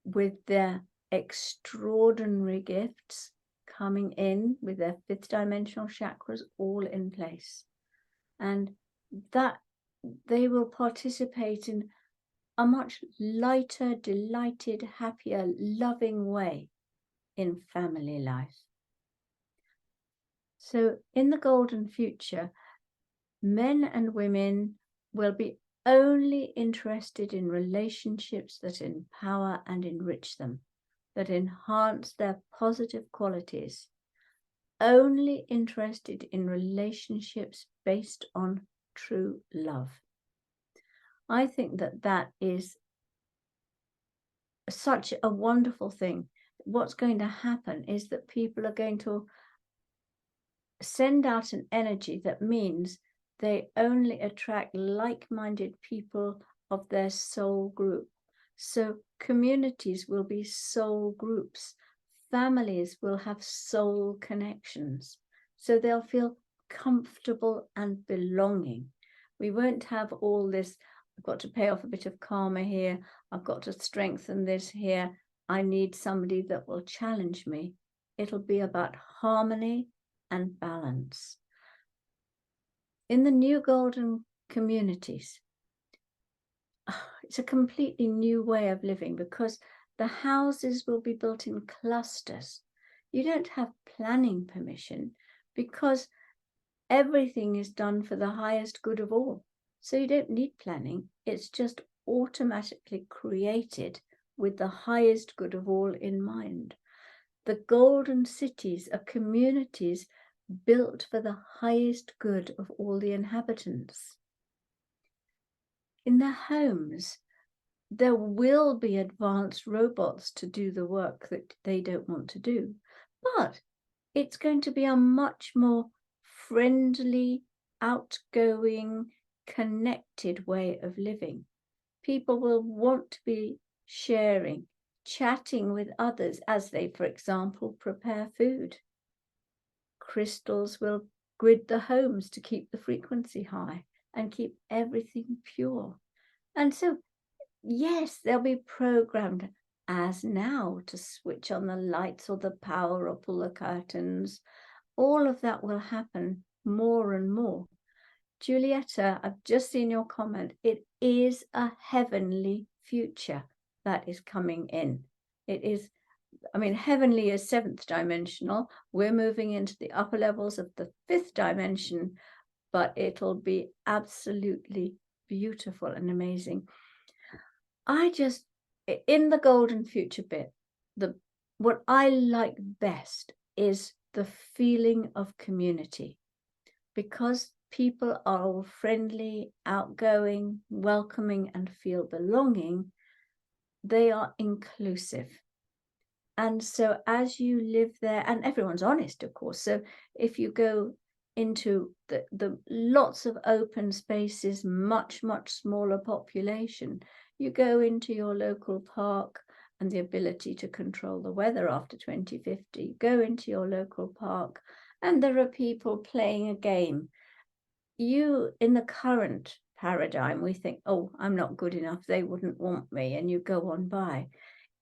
with their extraordinary gifts coming in with their fifth dimensional chakras all in place. And that they will participate in a much lighter, delighted, happier, loving way in family life. So in the golden future, men and women will be only interested in relationships that empower and enrich them, that enhance their positive qualities, only interested in relationships based on true love. I think that that is such a wonderful thing. What's going to happen is that people are going to send out an energy that means they only attract like-minded people of their soul group. So communities will be soul groups. Families will have soul connections. So they'll feel comfortable and belonging. We won't have all this, I've got to pay off a bit of karma here, I've got to strengthen this here, I need somebody that will challenge me. It'll be about harmony and balance. In the new golden communities, it's a completely new way of living, because the houses will be built in clusters. You don't have planning permission, because everything is done for the highest good of all. So you don't need planning. It's just automatically created with the highest good of all in mind. The golden cities are communities built for the highest good of all the inhabitants. In their homes, there will be advanced robots to do the work that they don't want to do, but it's going to be a much more friendly, outgoing, connected way of living. People will want to be sharing, chatting with others as they, for example, prepare food. Crystals will grid the homes to keep the frequency high and keep everything pure. And so, yes, they'll be programmed as now, to switch on the lights or the power or pull the curtains. All of that will happen more and more. Julietta, I've just seen your comment. It is a heavenly future that is coming in. It is, I mean, heavenly is 7th dimensional. We're moving into the upper levels of the 5th dimension, but it'll be absolutely beautiful and amazing. I just, in the golden future bit, what I like best is the feeling of community, because people are all friendly, outgoing, welcoming, and feel belonging. They are inclusive. And so as you live there, and everyone's honest, of course. So if you go into the lots of open spaces, much, much smaller population, you go into your local park and the ability to control the weather after 2050, go into your local park and there are people playing a game. You, in the current paradigm, we think, oh, I'm not good enough, they wouldn't want me, and you go on by.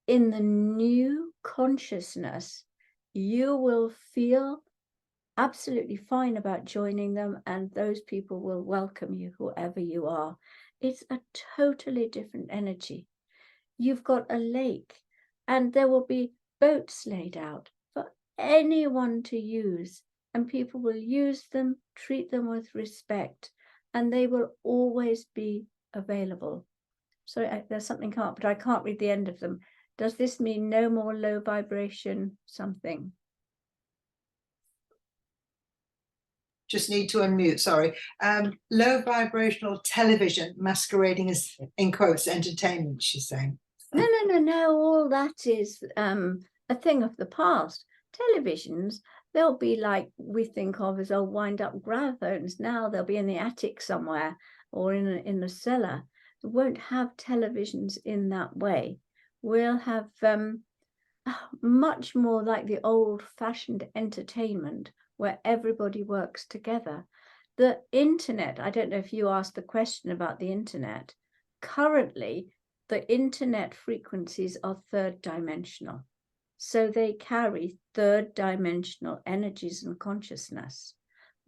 In the new consciousness, you will feel absolutely fine about joining them, and those people will welcome you, whoever you are. It's a totally different energy. You've got a lake, and there will be boats laid out for anyone to use, and people will use them, treat them with respect, and they will always be available. Sorry, there's something come up, but I can't read the end of them. Does this mean no more low vibration something? Just need to unmute, sorry. Low vibrational television masquerading as, in quotes, entertainment, she's saying. No. All that is a thing of the past. Televisions, they'll be like we think of as old wind-up gramophones. Now they'll be in the attic somewhere or in the cellar. We won't have televisions in that way. We'll have much more like the old-fashioned entertainment where everybody works together. The internet, I don't know if you asked the question about the internet. Currently, the internet frequencies are 3rd dimensional. So they carry 3rd dimensional energies and consciousness.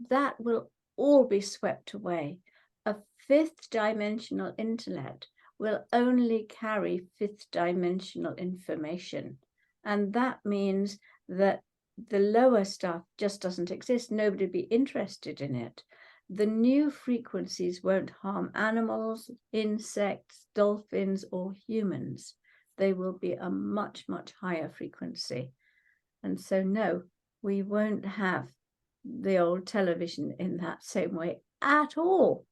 That will all be swept away. A 5th dimensional internet will only carry 5th dimensional information. And that means that the lower stuff just doesn't exist. Nobody would be interested in it. The new frequencies won't harm animals, insects, dolphins, or humans. They will be a much, much higher frequency. And so, no, we won't have the old television in that same way at all.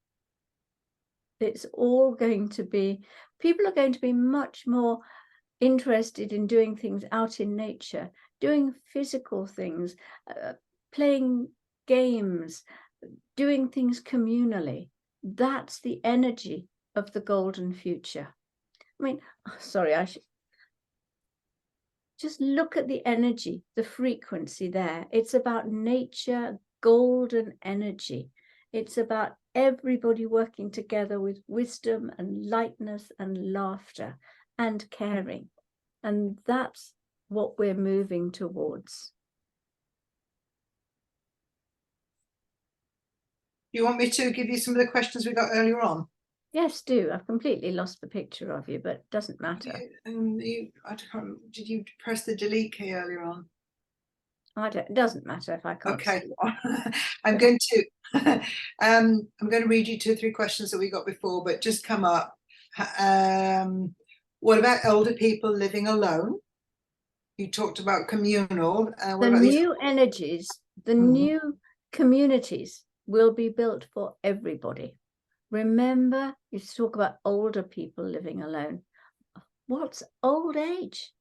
It's all going to be, people are going to be much more interested in doing things out in nature, doing physical things, playing games, doing things communally. That's the energy of the golden future. I mean, sorry, I should just look at the energy, the frequency there. It's about nature, golden energy. It's about everybody working together with wisdom and lightness and laughter and caring. And that's what we're moving towards. Do you want me to give you some of the questions we got earlier on? Yes, do. I've completely lost the picture of you, but it doesn't matter. Did you press the delete key earlier on? It doesn't matter if I can't. Okay. I'm going to read you 2 or 3 questions that we got before, but just come up. What about older people living alone? You talked about communal. The new energies, the new communities will be built for everybody. Remember, you talk about older people living alone. What's old age?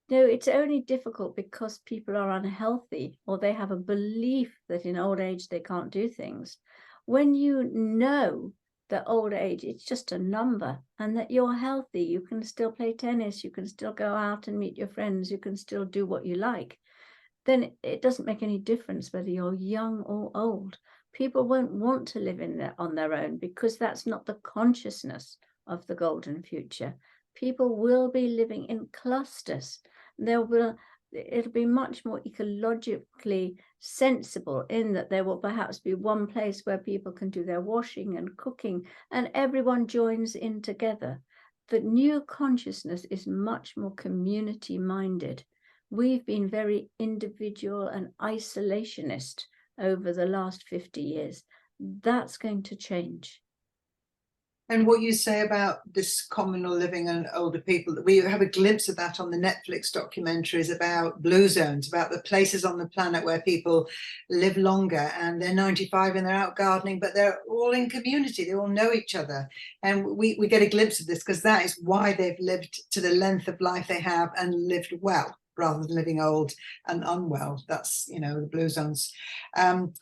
No, it's only difficult because people are unhealthy or they have a belief that in old age they can't do things. When you know that old age, it's just a number, and that you're healthy, you can still play tennis, you can still go out and meet your friends, you can still do what you like, then it doesn't make any difference whether you're young or old. People won't want to live on their own because that's not the consciousness of the golden future. people will be living in clusters. It'll be much more ecologically sensible, in that there will perhaps be one place where people can do their washing and cooking, and everyone joins in together. The new consciousness is much more community minded. We've been very individual and isolationist over the last 50 years. That's going to change. And what you say about this communal living and older people, we have a glimpse of that on the Netflix documentaries about blue zones, about the places on the planet where people live longer and they're 95 and they're out gardening, but they're all in community. They all know each other. And we get a glimpse of this because that is why they've lived to the length of life they have and lived well, rather than living old and unwell. That's, the blue zones.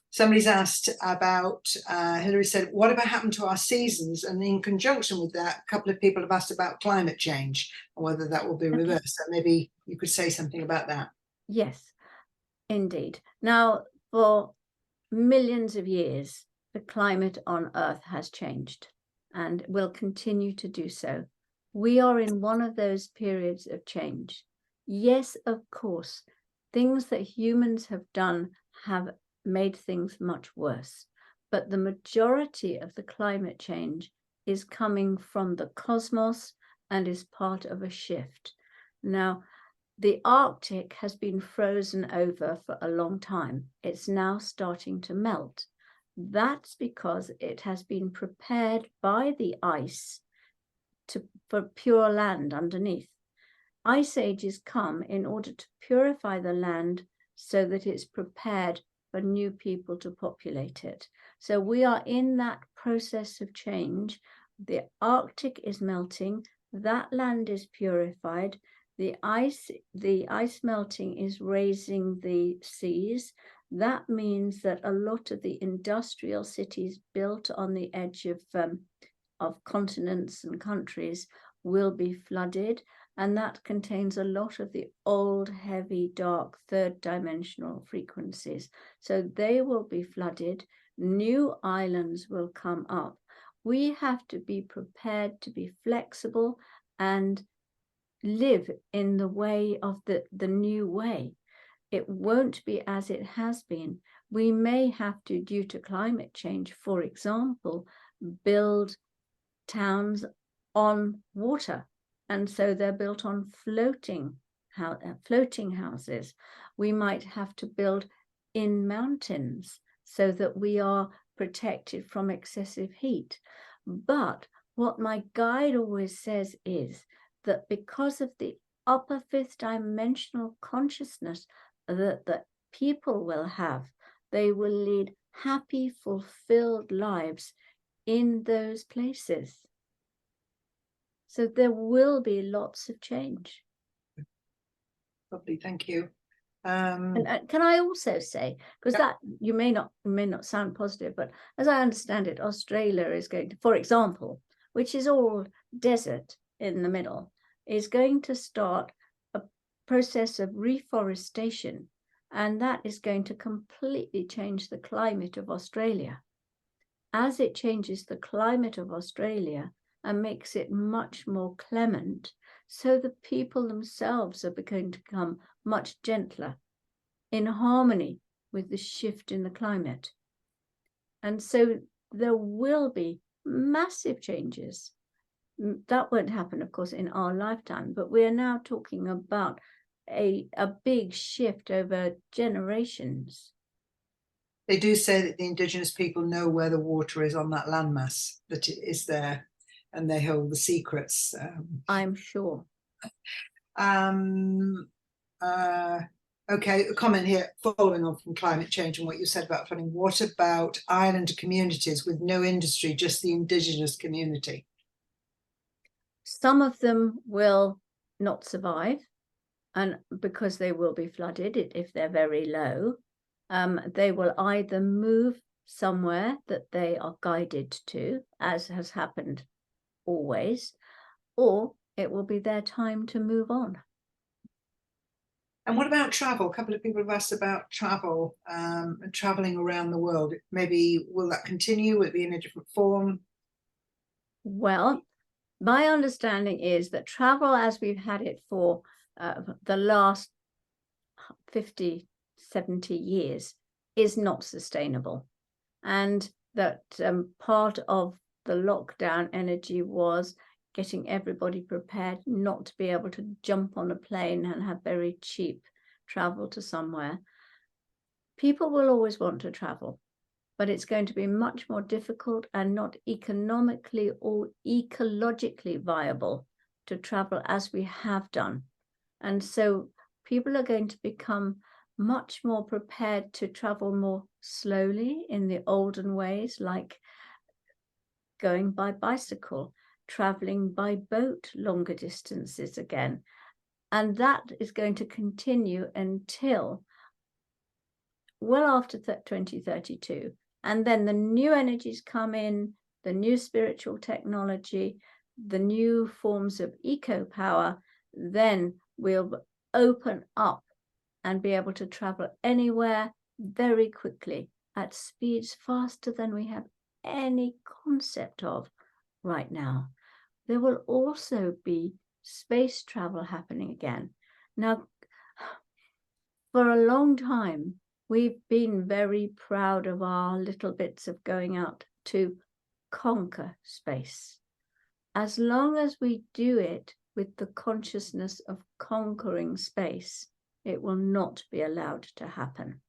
Somebody's asked about, Hilary said, what about happened to our seasons? And in conjunction with that, a couple of people have asked about climate change and whether that will be reversed. So maybe you could say something about that. Yes, indeed. Now, for millions of years, the climate on Earth has changed and will continue to do so. We are in one of those periods of change. Yes, of course, things that humans have done have made things much worse, but the majority of the climate change is coming from the cosmos and is part of a shift. Now, the Arctic has been frozen over for a long time. It's now starting to melt. That's because it has been prepared by the ice for pure land underneath. Ice ages come in order to purify the land so that it's prepared for new people to populate it. So we are in that process of change. The Arctic is melting, that land is purified, the ice melting is raising the seas. That means that a lot of the industrial cities built on the edge of continents and countries will be flooded. And that contains a lot of the old, heavy, dark, third dimensional frequencies. So they will be flooded. New islands will come up. We have to be prepared to be flexible and live in the way of the new way. It won't be as it has been. We may have to, due to climate change, for example, build towns on water. And so they're built on floating houses. We might have to build in mountains so that we are protected from excessive heat. But what my guide always says is that because of the upper fifth dimensional consciousness that people will have, they will lead happy, fulfilled lives in those places. So there will be lots of change. Lovely, thank you. And can I also say, because that you may not sound positive, but as I understand it, Australia is going to, for example, which is all desert in the middle, is going to start a process of reforestation, and that is going to completely change the climate of Australia. As it changes the climate of Australia and makes it much more clement, so the people themselves are going to become much gentler, in harmony with the shift in the climate. And so there will be massive changes. That won't happen, of course, in our lifetime, but we are now talking about a big shift over generations. They do say that the indigenous people know where the water is on that landmass, that it is there, and they hold the secrets. I'm sure. Okay, a comment here following on from climate change and what you said about funding. What about island communities with no industry, just the indigenous community? Some of them will not survive, and because they will be flooded if they're very low. They will either move somewhere that they are guided to, as has happened always, or it will be their time to move on. And what about travel? A couple of people have asked about travel and traveling around the world. Maybe will that continue? Will it be in a different form? Well, My understanding is that travel as we've had it for the last 50, 70 years is not sustainable. And that part of the lockdown energy was getting everybody prepared not to be able to jump on a plane and have very cheap travel to somewhere. People will always want to travel, but it's going to be much more difficult and not economically or ecologically viable to travel as we have done. And so people are going to become much more prepared to travel more slowly in the olden ways, like going by bicycle, traveling by boat longer distances again. And that is going to continue until well after 2032. And then the new energies come in, the new spiritual technology, the new forms of eco power, then we'll open up and be able to travel anywhere very quickly at speeds faster than we have any concept of right now. There will also be space travel happening again. Now, for a long time, we've been very proud of our little bits of going out to conquer space. As long as we do it with the consciousness of conquering space, it will not be allowed to happen.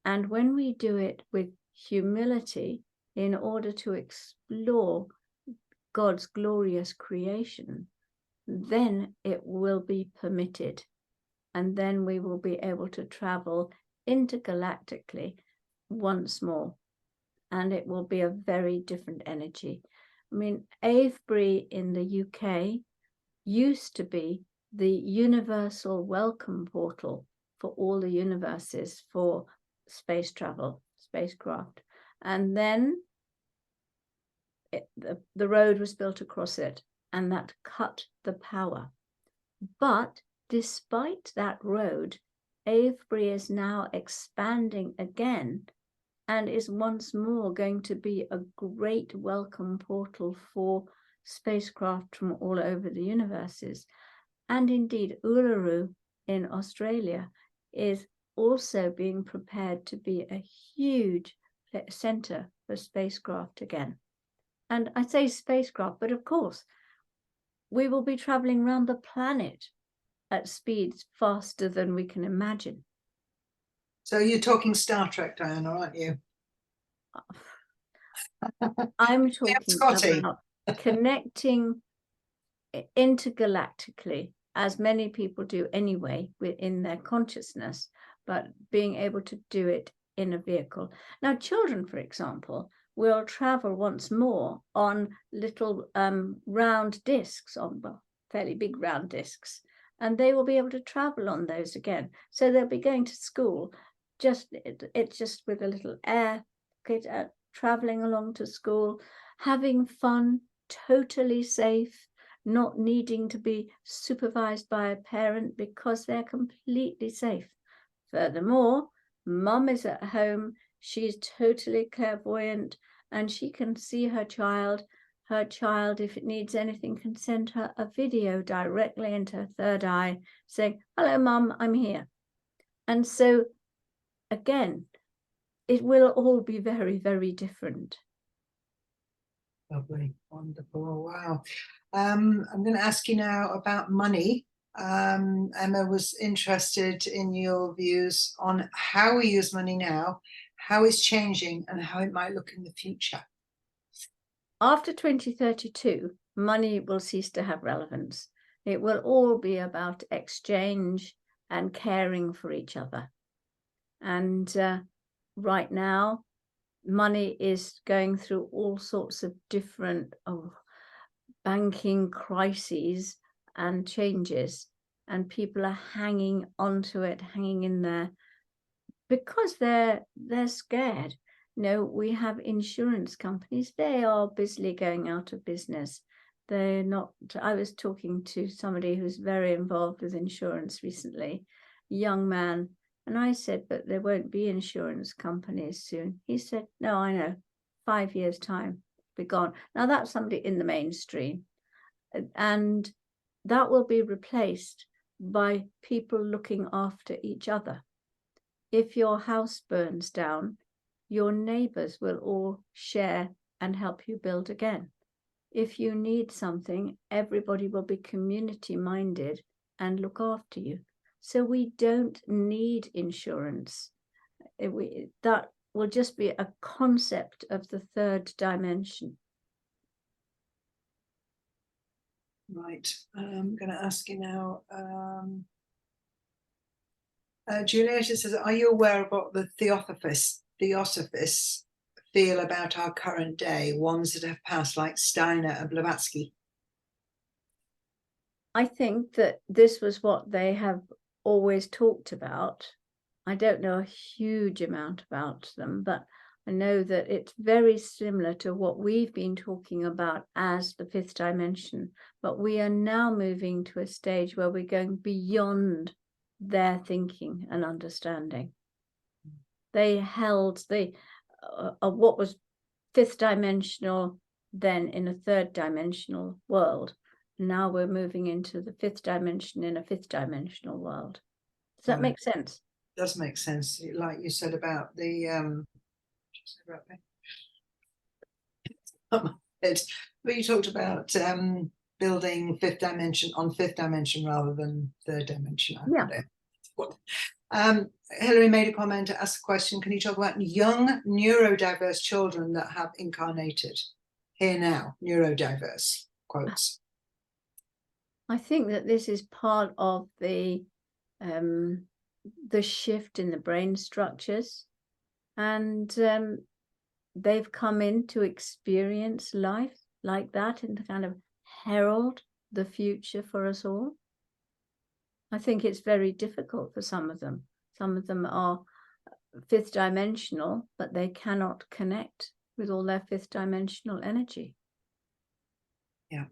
And when we do it with humility in order to explore God's glorious creation, then it will be permitted. And then we will be able to travel intergalactically once more. And it will be a very different energy. I mean, Avebury in the UK used to be the universal welcome portal for all the universes for space travel, spacecraft. And then the road was built across it, and that cut the power. But despite that road, Avebury is now expanding again and is once more going to be a great welcome portal for spacecraft from all over the universes. And indeed, Uluru in Australia is also being prepared to be a huge center for spacecraft again. And I say spacecraft, but of course, we will be traveling around the planet at speeds faster than we can imagine. So you're talking Star Trek, Diana, aren't you? I'm talking about connecting intergalactically, as many people do anyway, within their consciousness, but being able to do it in a vehicle. Now, children, for example, will travel once more on little round discs, on fairly big round discs, and they will be able to travel on those again. So they'll be going to school, it's just with a little air kit, traveling along to school, having fun, totally safe, not needing to be supervised by a parent because they're completely safe. Furthermore, mum is at home, she's totally clairvoyant, and she can see her child. Her child, if it needs anything, can send her a video directly into her third eye saying, "Hello, Mum, I'm here." And so, again, it will all be very, very different. Lovely, wonderful, wow. I'm going to ask you now about money. Emma was interested in your views on how we use money now, how it's changing, and how it might look in the future. After 2032, money will cease to have relevance. It will all be about exchange and caring for each other. And right now, money is going through all sorts of different banking crises and changes, and people are hanging onto it, hanging in there, because they're scared. You know, we have insurance companies, they are busily going out of business. They're not. I was talking to somebody who's very involved with insurance recently, young man, and I said, but there won't be insurance companies soon. He said, no, I know, 5 years' time, be gone. Now that's somebody in the mainstream. And that will be replaced by people looking after each other. If your house burns down, your neighbors will all share and help you build again. If you need something, everybody will be community minded and look after you. So we don't need insurance. That will just be a concept of the third dimension. Right. I'm going to ask you now. Julieta says, are you aware of what the Theosophists feel about our current day, ones that have passed like Steiner and Blavatsky? I think that this was what they have always talked about. I don't know a huge amount about them, but I know that it's very similar to what we've been talking about as the fifth dimension, but we are now moving to a stage where we're going beyond their thinking and understanding. They held what was fifth dimensional then in a third dimensional world. Now we're moving into the fifth dimension in a fifth dimensional world. Does that make sense? It does make sense, like you said about the but you talked about building fifth dimension on fifth dimension rather than third dimension. Hilary made a comment to ask a question. Can you talk about young neurodiverse children that have incarnated here now? Neurodiverse quotes. I think that this is part of the shift in the brain structures, and they've come in to experience life like that and to kind of herald the future for us all. I think it's very difficult for some of them. Some of them are fifth dimensional, but they cannot connect with all their fifth dimensional energy. Yeah.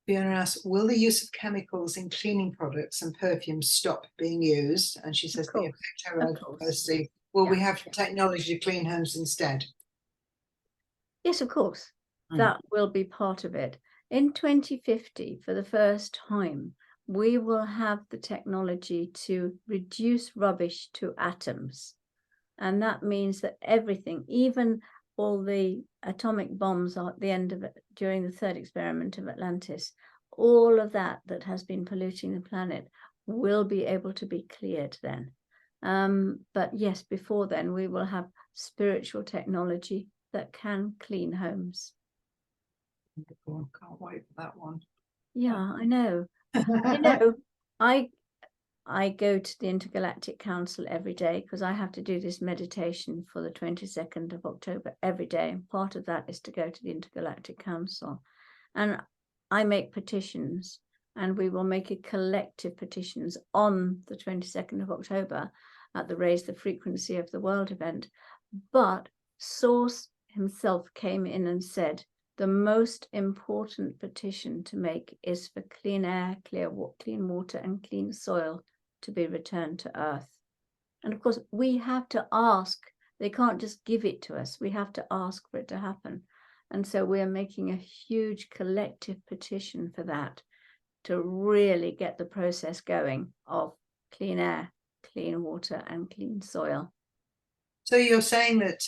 Fiona asks, will the use of chemicals in cleaning products and perfumes stop being used? And she says the effect her adversity. Will we have technology to clean homes instead? Yes, of course. That will be part of it. In 2050, for the first time, we will have the technology to reduce rubbish to atoms. And that means that everything, even all the atomic bombs at the end of it, during the third experiment of Atlantis, all of that has been polluting the planet will be able to be cleared then. But yes, before then, we will have spiritual technology that can clean homes. Can't wait for that one. Yeah, I know. I know. I go to the Intergalactic Council every day because I have to do this meditation for the 22nd of October every day. And part of that is to go to the Intergalactic Council. And I make petitions, and we will make a collective petitions on the 22nd of October at the Raise the Frequency of the World event. But Source himself came in and said, the most important petition to make is for clean air, clean water, and clean soil to be returned to Earth. And of course, we have to ask. They can't just give it to us. We have to ask for it to happen. And so we're making a huge collective petition for that, to really get the process going of clean air, clean water, and clean soil. So you're saying that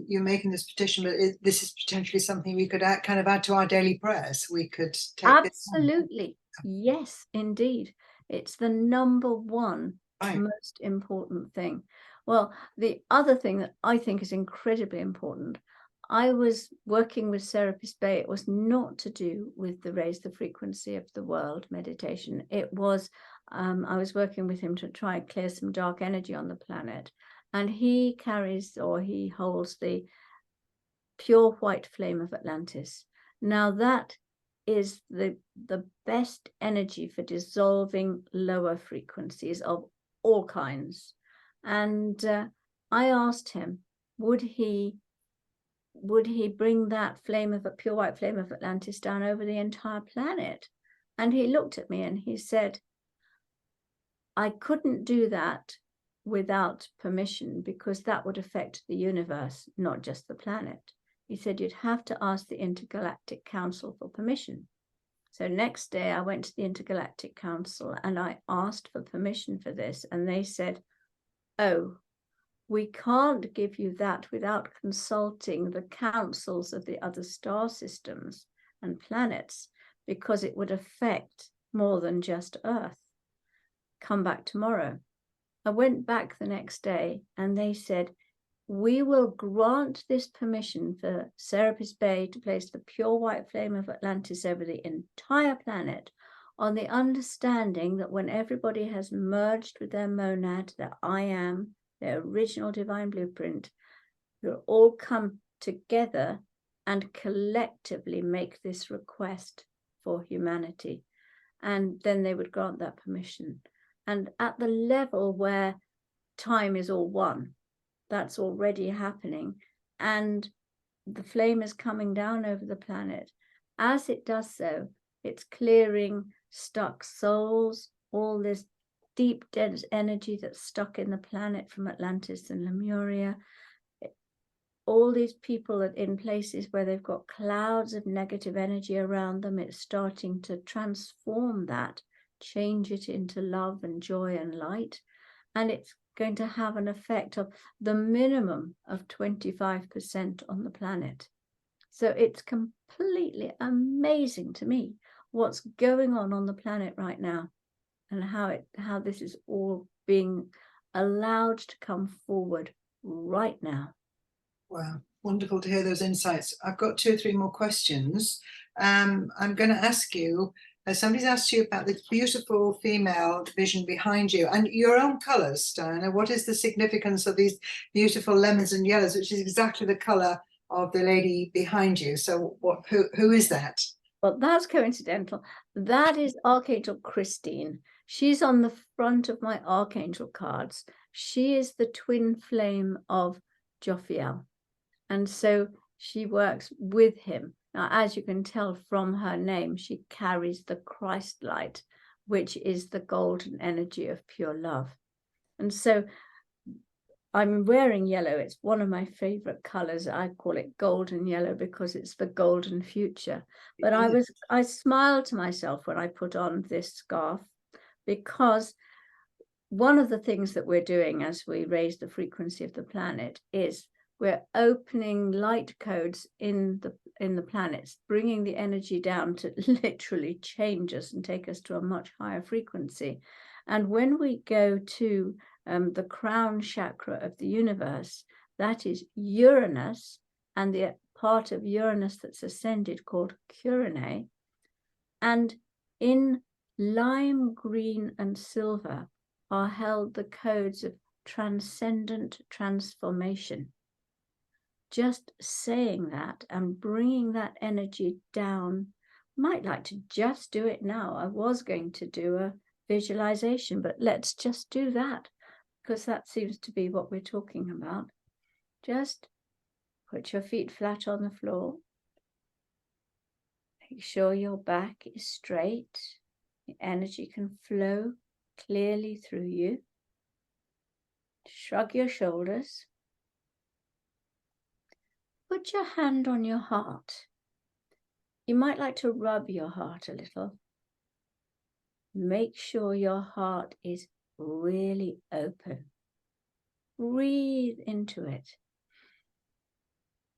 you're making this petition, but this is potentially something we could kind of add to our daily prayers. We could take absolutely. Yes, indeed. It's the number one most important thing. Well, the other thing that I think is incredibly important, I was working with Serapis Bey. It was not to do with the Raise the Frequency of the World meditation. It was, I was working with him to try and clear some dark energy on the planet. And he carries, or he holds, the pure white flame of Atlantis. Now that is the best energy for dissolving lower frequencies of all kinds. And I asked him, would he bring that flame of a pure white flame of Atlantis down over the entire planet? And he looked at me and he said, I couldn't do that without permission, because that would affect the universe, not just the planet. He said you'd have to ask the Intergalactic Council for permission. So next day I went to the Intergalactic Council and I asked for permission for this, and they said, oh, we can't give you that without consulting the councils of the other star systems and planets, because it would affect more than just Earth. Come back tomorrow. I went back the next day and they said, we will grant this permission for Serapis Bay to place the pure white flame of Atlantis over the entire planet, on the understanding that when everybody has merged with their monad, their I am, their original divine blueprint, will all come together and collectively make this request for humanity. And then they would grant that permission. And at the level where time is all one, that's already happening. And the flame is coming down over the planet. As it does so, it's clearing stuck souls, all this deep, dense energy that's stuck in the planet from Atlantis and Lemuria. All these people are in places where they've got clouds of negative energy around them. It's starting to transform that, change it into love and joy and light. And it's going to have an effect of the minimum of 25% on the planet. So it's completely amazing to me what's going on the planet right now, and how this is all being allowed to come forward right now. Wow, wonderful to hear those insights. I've got 2 or 3 more questions. I'm going to ask you, somebody's asked you about the beautiful female vision behind you and your own colours, Diana. What is the significance of these beautiful lemons and yellows, which is exactly the colour of the lady behind you? So who is that? Well, that's coincidental. That is Archangel Christine. She's on the front of my Archangel cards. She is the twin flame of Jophiel. And so she works with him. Now, as you can tell from her name, she carries the Christ light, which is the golden energy of pure love. And so I'm wearing yellow. It's one of my favorite colors. I call it golden yellow because it's the golden future. But I smiled to myself when I put on this scarf, because one of the things that we're doing as we raise the frequency of the planet is we're opening light codes in the planets, bringing the energy down to literally change us and take us to a much higher frequency. And when we go to the crown chakra of the universe, that is Uranus, and the part of Uranus that's ascended called Curine. And in lime green and silver are held the codes of transcendent transformation. Just saying that and bringing that energy down, might like to just do it now. I was going to do a visualization, but let's just do that, because that seems to be what we're talking about. Just put your feet flat on the floor. Make sure your back is straight. The energy can flow clearly through you. Shrug your shoulders. Put your hand on your heart. You might like to rub your heart a little. Make sure your heart is really open. Breathe into it.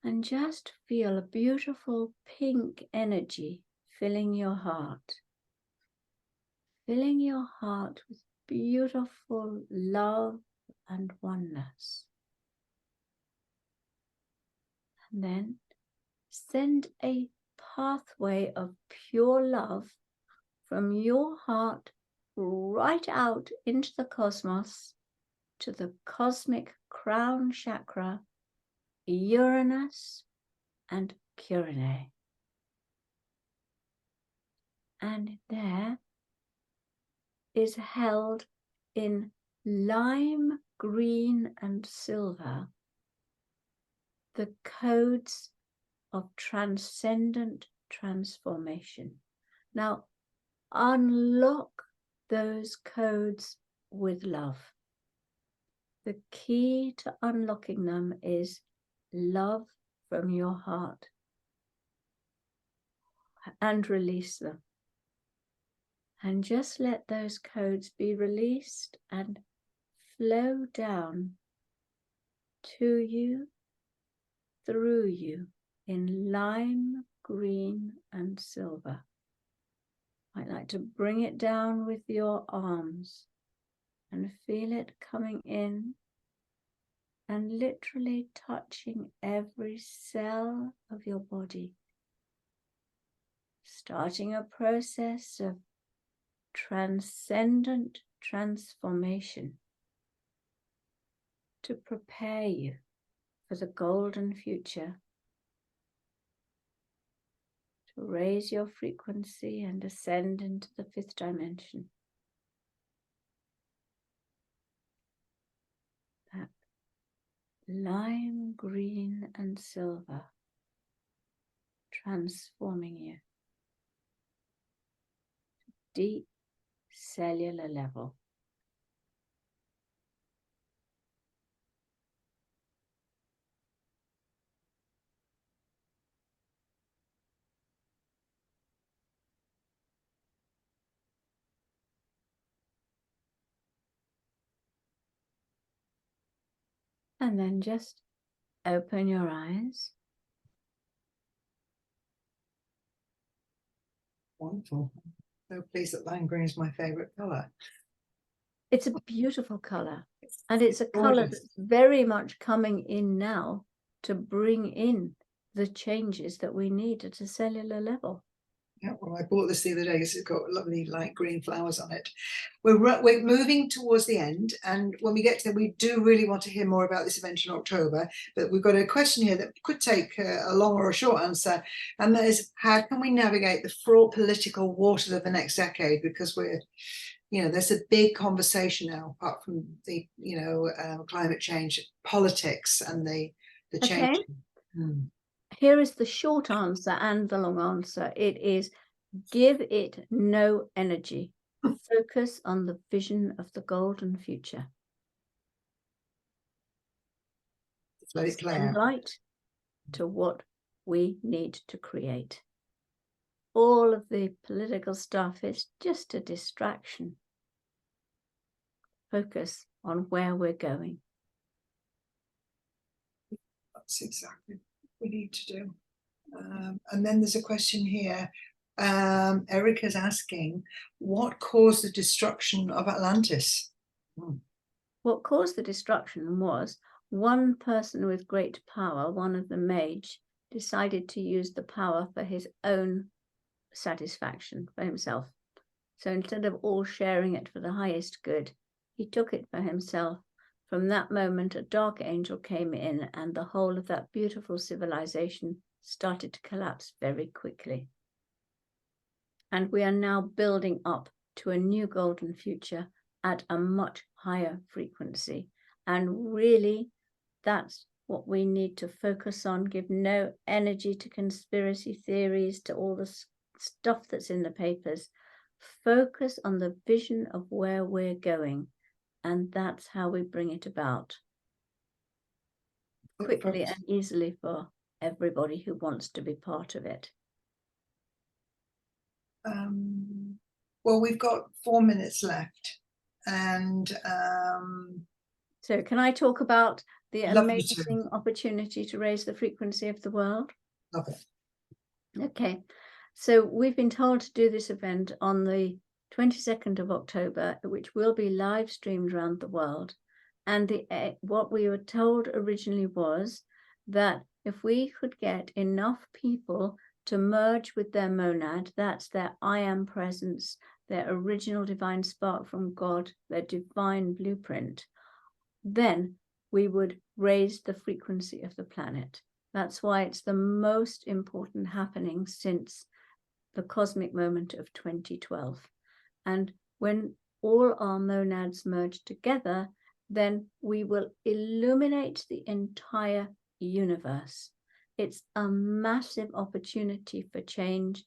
And just feel a beautiful pink energy filling your heart. Filling your heart with beautiful love and oneness. And then send a pathway of pure love from your heart right out into the cosmos to the cosmic crown chakra, Uranus and Curine. And there is held in lime green and silver the codes of transcendent transformation. Now, unlock those codes with love. The key to unlocking them is love from your heart and release them. And just let those codes be released and flow down to you, through you, in lime, green, and silver. I'd like to bring it down with your arms and feel it coming in and literally touching every cell of your body, starting a process of transcendent transformation to prepare you for the golden future, to raise your frequency and ascend into the 5th dimension. That lime, green, and silver transforming you to deep cellular level. And then just open your eyes. Wonderful. So pleased that lime green is my favorite color. It's a beautiful color, and it's a Gorgeous. color that's very much coming in now to bring in the changes that we need at a cellular level. Yeah, well, I bought this the other day because it's got lovely light green flowers on it. We're moving towards the end, and when we get to them, we do really want to hear more about this event in October. But we've got a question here that could take a long or a short answer, and that is, how can we navigate the fraught political waters of the next decade? Because we're, there's a big conversation now, apart from the, climate change, politics, and the change. Okay. Here is the short answer and the long answer. It is, give it no energy. Focus on the vision of the golden future. Let it play out. Send light to what we need to create. All of the political stuff is just a distraction. Focus on where we're going. That's exactly what we need to do. And then there's a question here. Erica's asking, what caused the destruction of Atlantis? What caused the destruction was one person with great power, one of the mage, decided to use the power for his own satisfaction, for himself. So instead of all sharing it for the highest good, he took it for himself. From that moment, a dark angel came in, and the whole of that beautiful civilization started to collapse very quickly. And we are now building up to a new golden future at a much higher frequency. And really, that's what we need to focus on. Give no energy to conspiracy theories, to all the stuff that's in the papers. Focus on the vision of where we're going. And that's how we bring it about. Quickly and easily for everybody who wants to be part of it. Well, we've got 4 minutes left. And so can I talk about the amazing opportunity to raise the frequency of the world? Okay. So we've been told to do this event on the 22nd of October, which will be live streamed around the world. And what we were told originally was that if we could get enough people to merge with their monad, that's their I am presence, their original divine spark from God, their divine blueprint, then we would raise the frequency of the planet. That's why it's the most important happening since the cosmic moment of 2012. And when all our monads merge together, then we will illuminate the entire universe. It's a massive opportunity for change,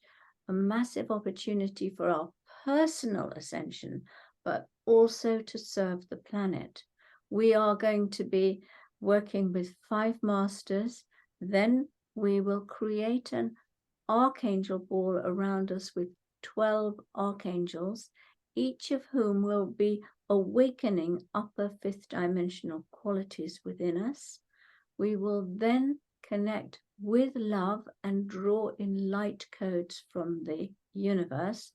a massive opportunity for our personal ascension, but also to serve the planet. We are going to be working with 5 masters Then we will create an archangel ball around us with 12 archangels, each of whom will be awakening upper fifth dimensional qualities within us. We will then connect with love and draw in light codes from the universe.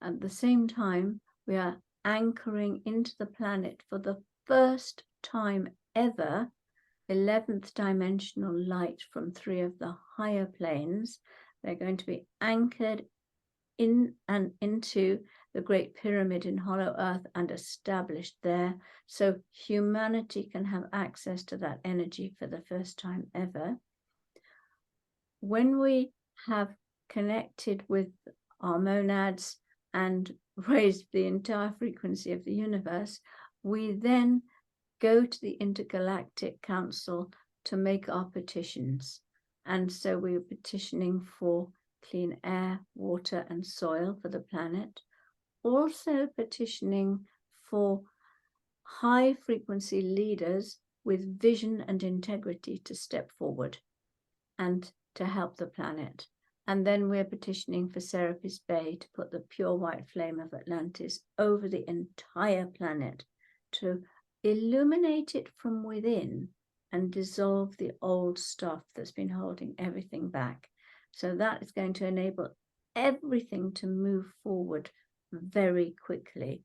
At the same time, we are anchoring into the planet for the first time ever 11th dimensional light from 3 of the higher planes. They're going to be anchored in and into the Great Pyramid in Hollow Earth and established there, so humanity can have access to that energy for the first time ever. When we have connected with our monads and raised the entire frequency of the universe, we then go to the Intergalactic Council to make our petitions. And so we're petitioning for clean air, water, and soil for the planet. Also petitioning for high frequency leaders with vision and integrity to step forward and to help the planet. And then we're petitioning for Serapis Bay to put the pure white flame of Atlantis over the entire planet, to illuminate it from within and dissolve the old stuff that's been holding everything back. So that is going to enable everything to move forward very quickly.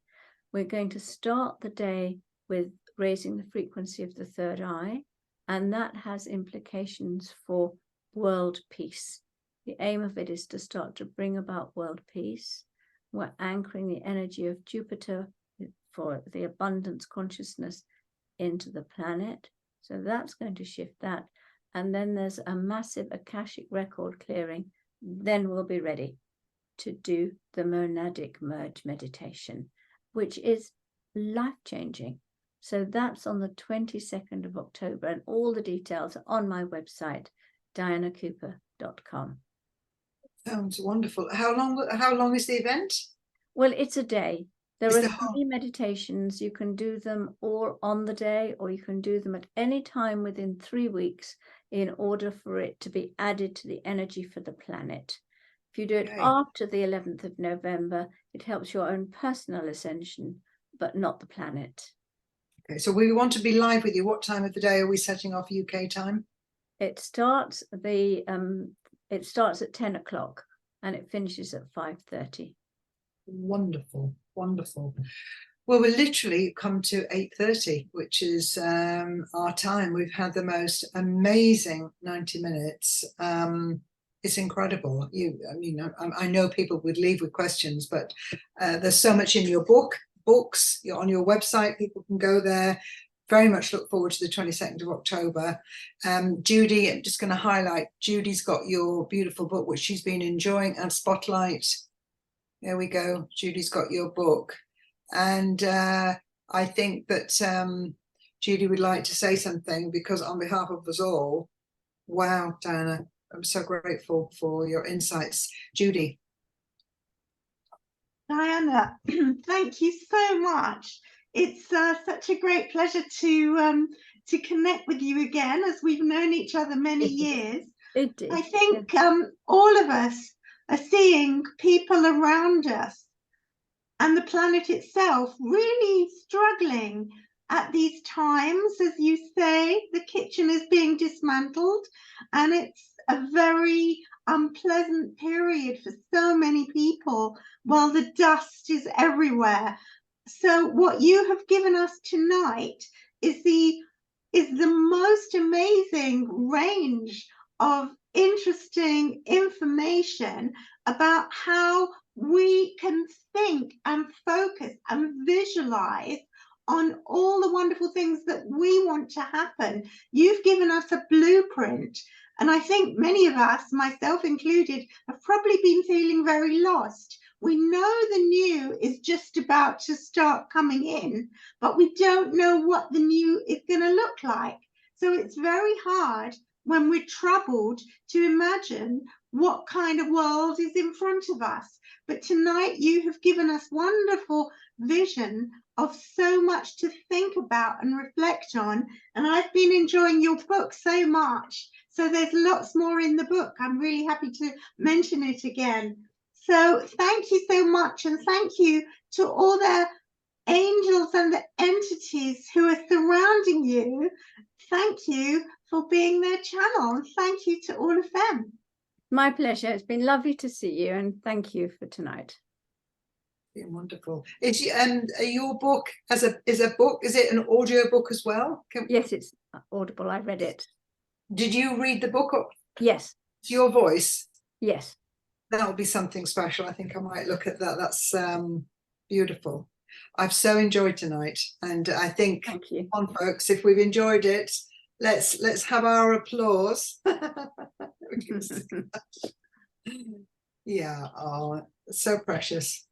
We're going to start the day with raising the frequency of the third eye, and that has implications for world peace. The aim of it is to start to bring about world peace. We're anchoring the energy of Jupiter for the abundance consciousness into the planet. So that's going to shift that. And then there's a massive Akashic record clearing. Then we'll be ready to do the monadic merge meditation, which is life-changing. So that's on the 22nd of October, and all the details are on my website, dianacooper.com. Sounds wonderful. How long is the event? Well, it's a day. There Is are the 3 meditations. You can do them all on the day, or you can do them at any time within 3 weeks in order for it to be added to the energy for the planet. If you do it after the 11th of November, it helps your own personal ascension, but not the planet. Okay, so we want to be live with you. What time of the day are we setting off UK time? It starts at 10 o'clock and it finishes at 5:30. Wonderful, wonderful. Well, we're literally come to 8:30, which is our time. We've had the most amazing 90 minutes. It's incredible. I know people would leave with questions, but there's so much in your books. You're on your website. People can go there. Very much look forward to the 22nd of October. Judy, I'm just going to highlight, Judy's got your beautiful book, which she's been enjoying, and Spotlight. There we go. Judy's got your book. And I think that Judy would like to say something, because on behalf of us all, wow, Diana, I'm so grateful for your insights. Judy. Diana, thank you so much. It's such a great pleasure to connect with you again, as we've known each other many years. I think all of us are seeing people around us and the planet itself really struggling at these times. As you say, the kitchen is being dismantled, and it's a very unpleasant period for so many people while the dust is everywhere. So what you have given us tonight is the most amazing range of interesting information about how we can think and focus and visualize on all the wonderful things that we want to happen. You've given us a blueprint, and I think many of us, myself included, have probably been feeling very lost. We know the new is just about to start coming in, but we don't know what the new is going to look like. So it's very hard when we're troubled to imagine what kind of world is in front of us. But tonight you have given us wonderful vision of so much to think about and reflect on. And I've been enjoying your book so much. So there's lots more in the book. I'm really happy to mention it again. So thank you so much. And thank you to all the angels and the entities who are surrounding you. Thank you for being their channel. And thank you to all of them. My pleasure. It's been lovely to see you, and thank you for tonight. Wonderful. Is your book is it an audio book as well? Yes, it's audible. I read it. Did you read the book? Yes. Your voice? Yes. That will be something special. I think I might look at that. That's beautiful. I've so enjoyed tonight, and I think, thank you. Come on, folks, if we've enjoyed it, let's have our applause. Yeah, oh, so precious.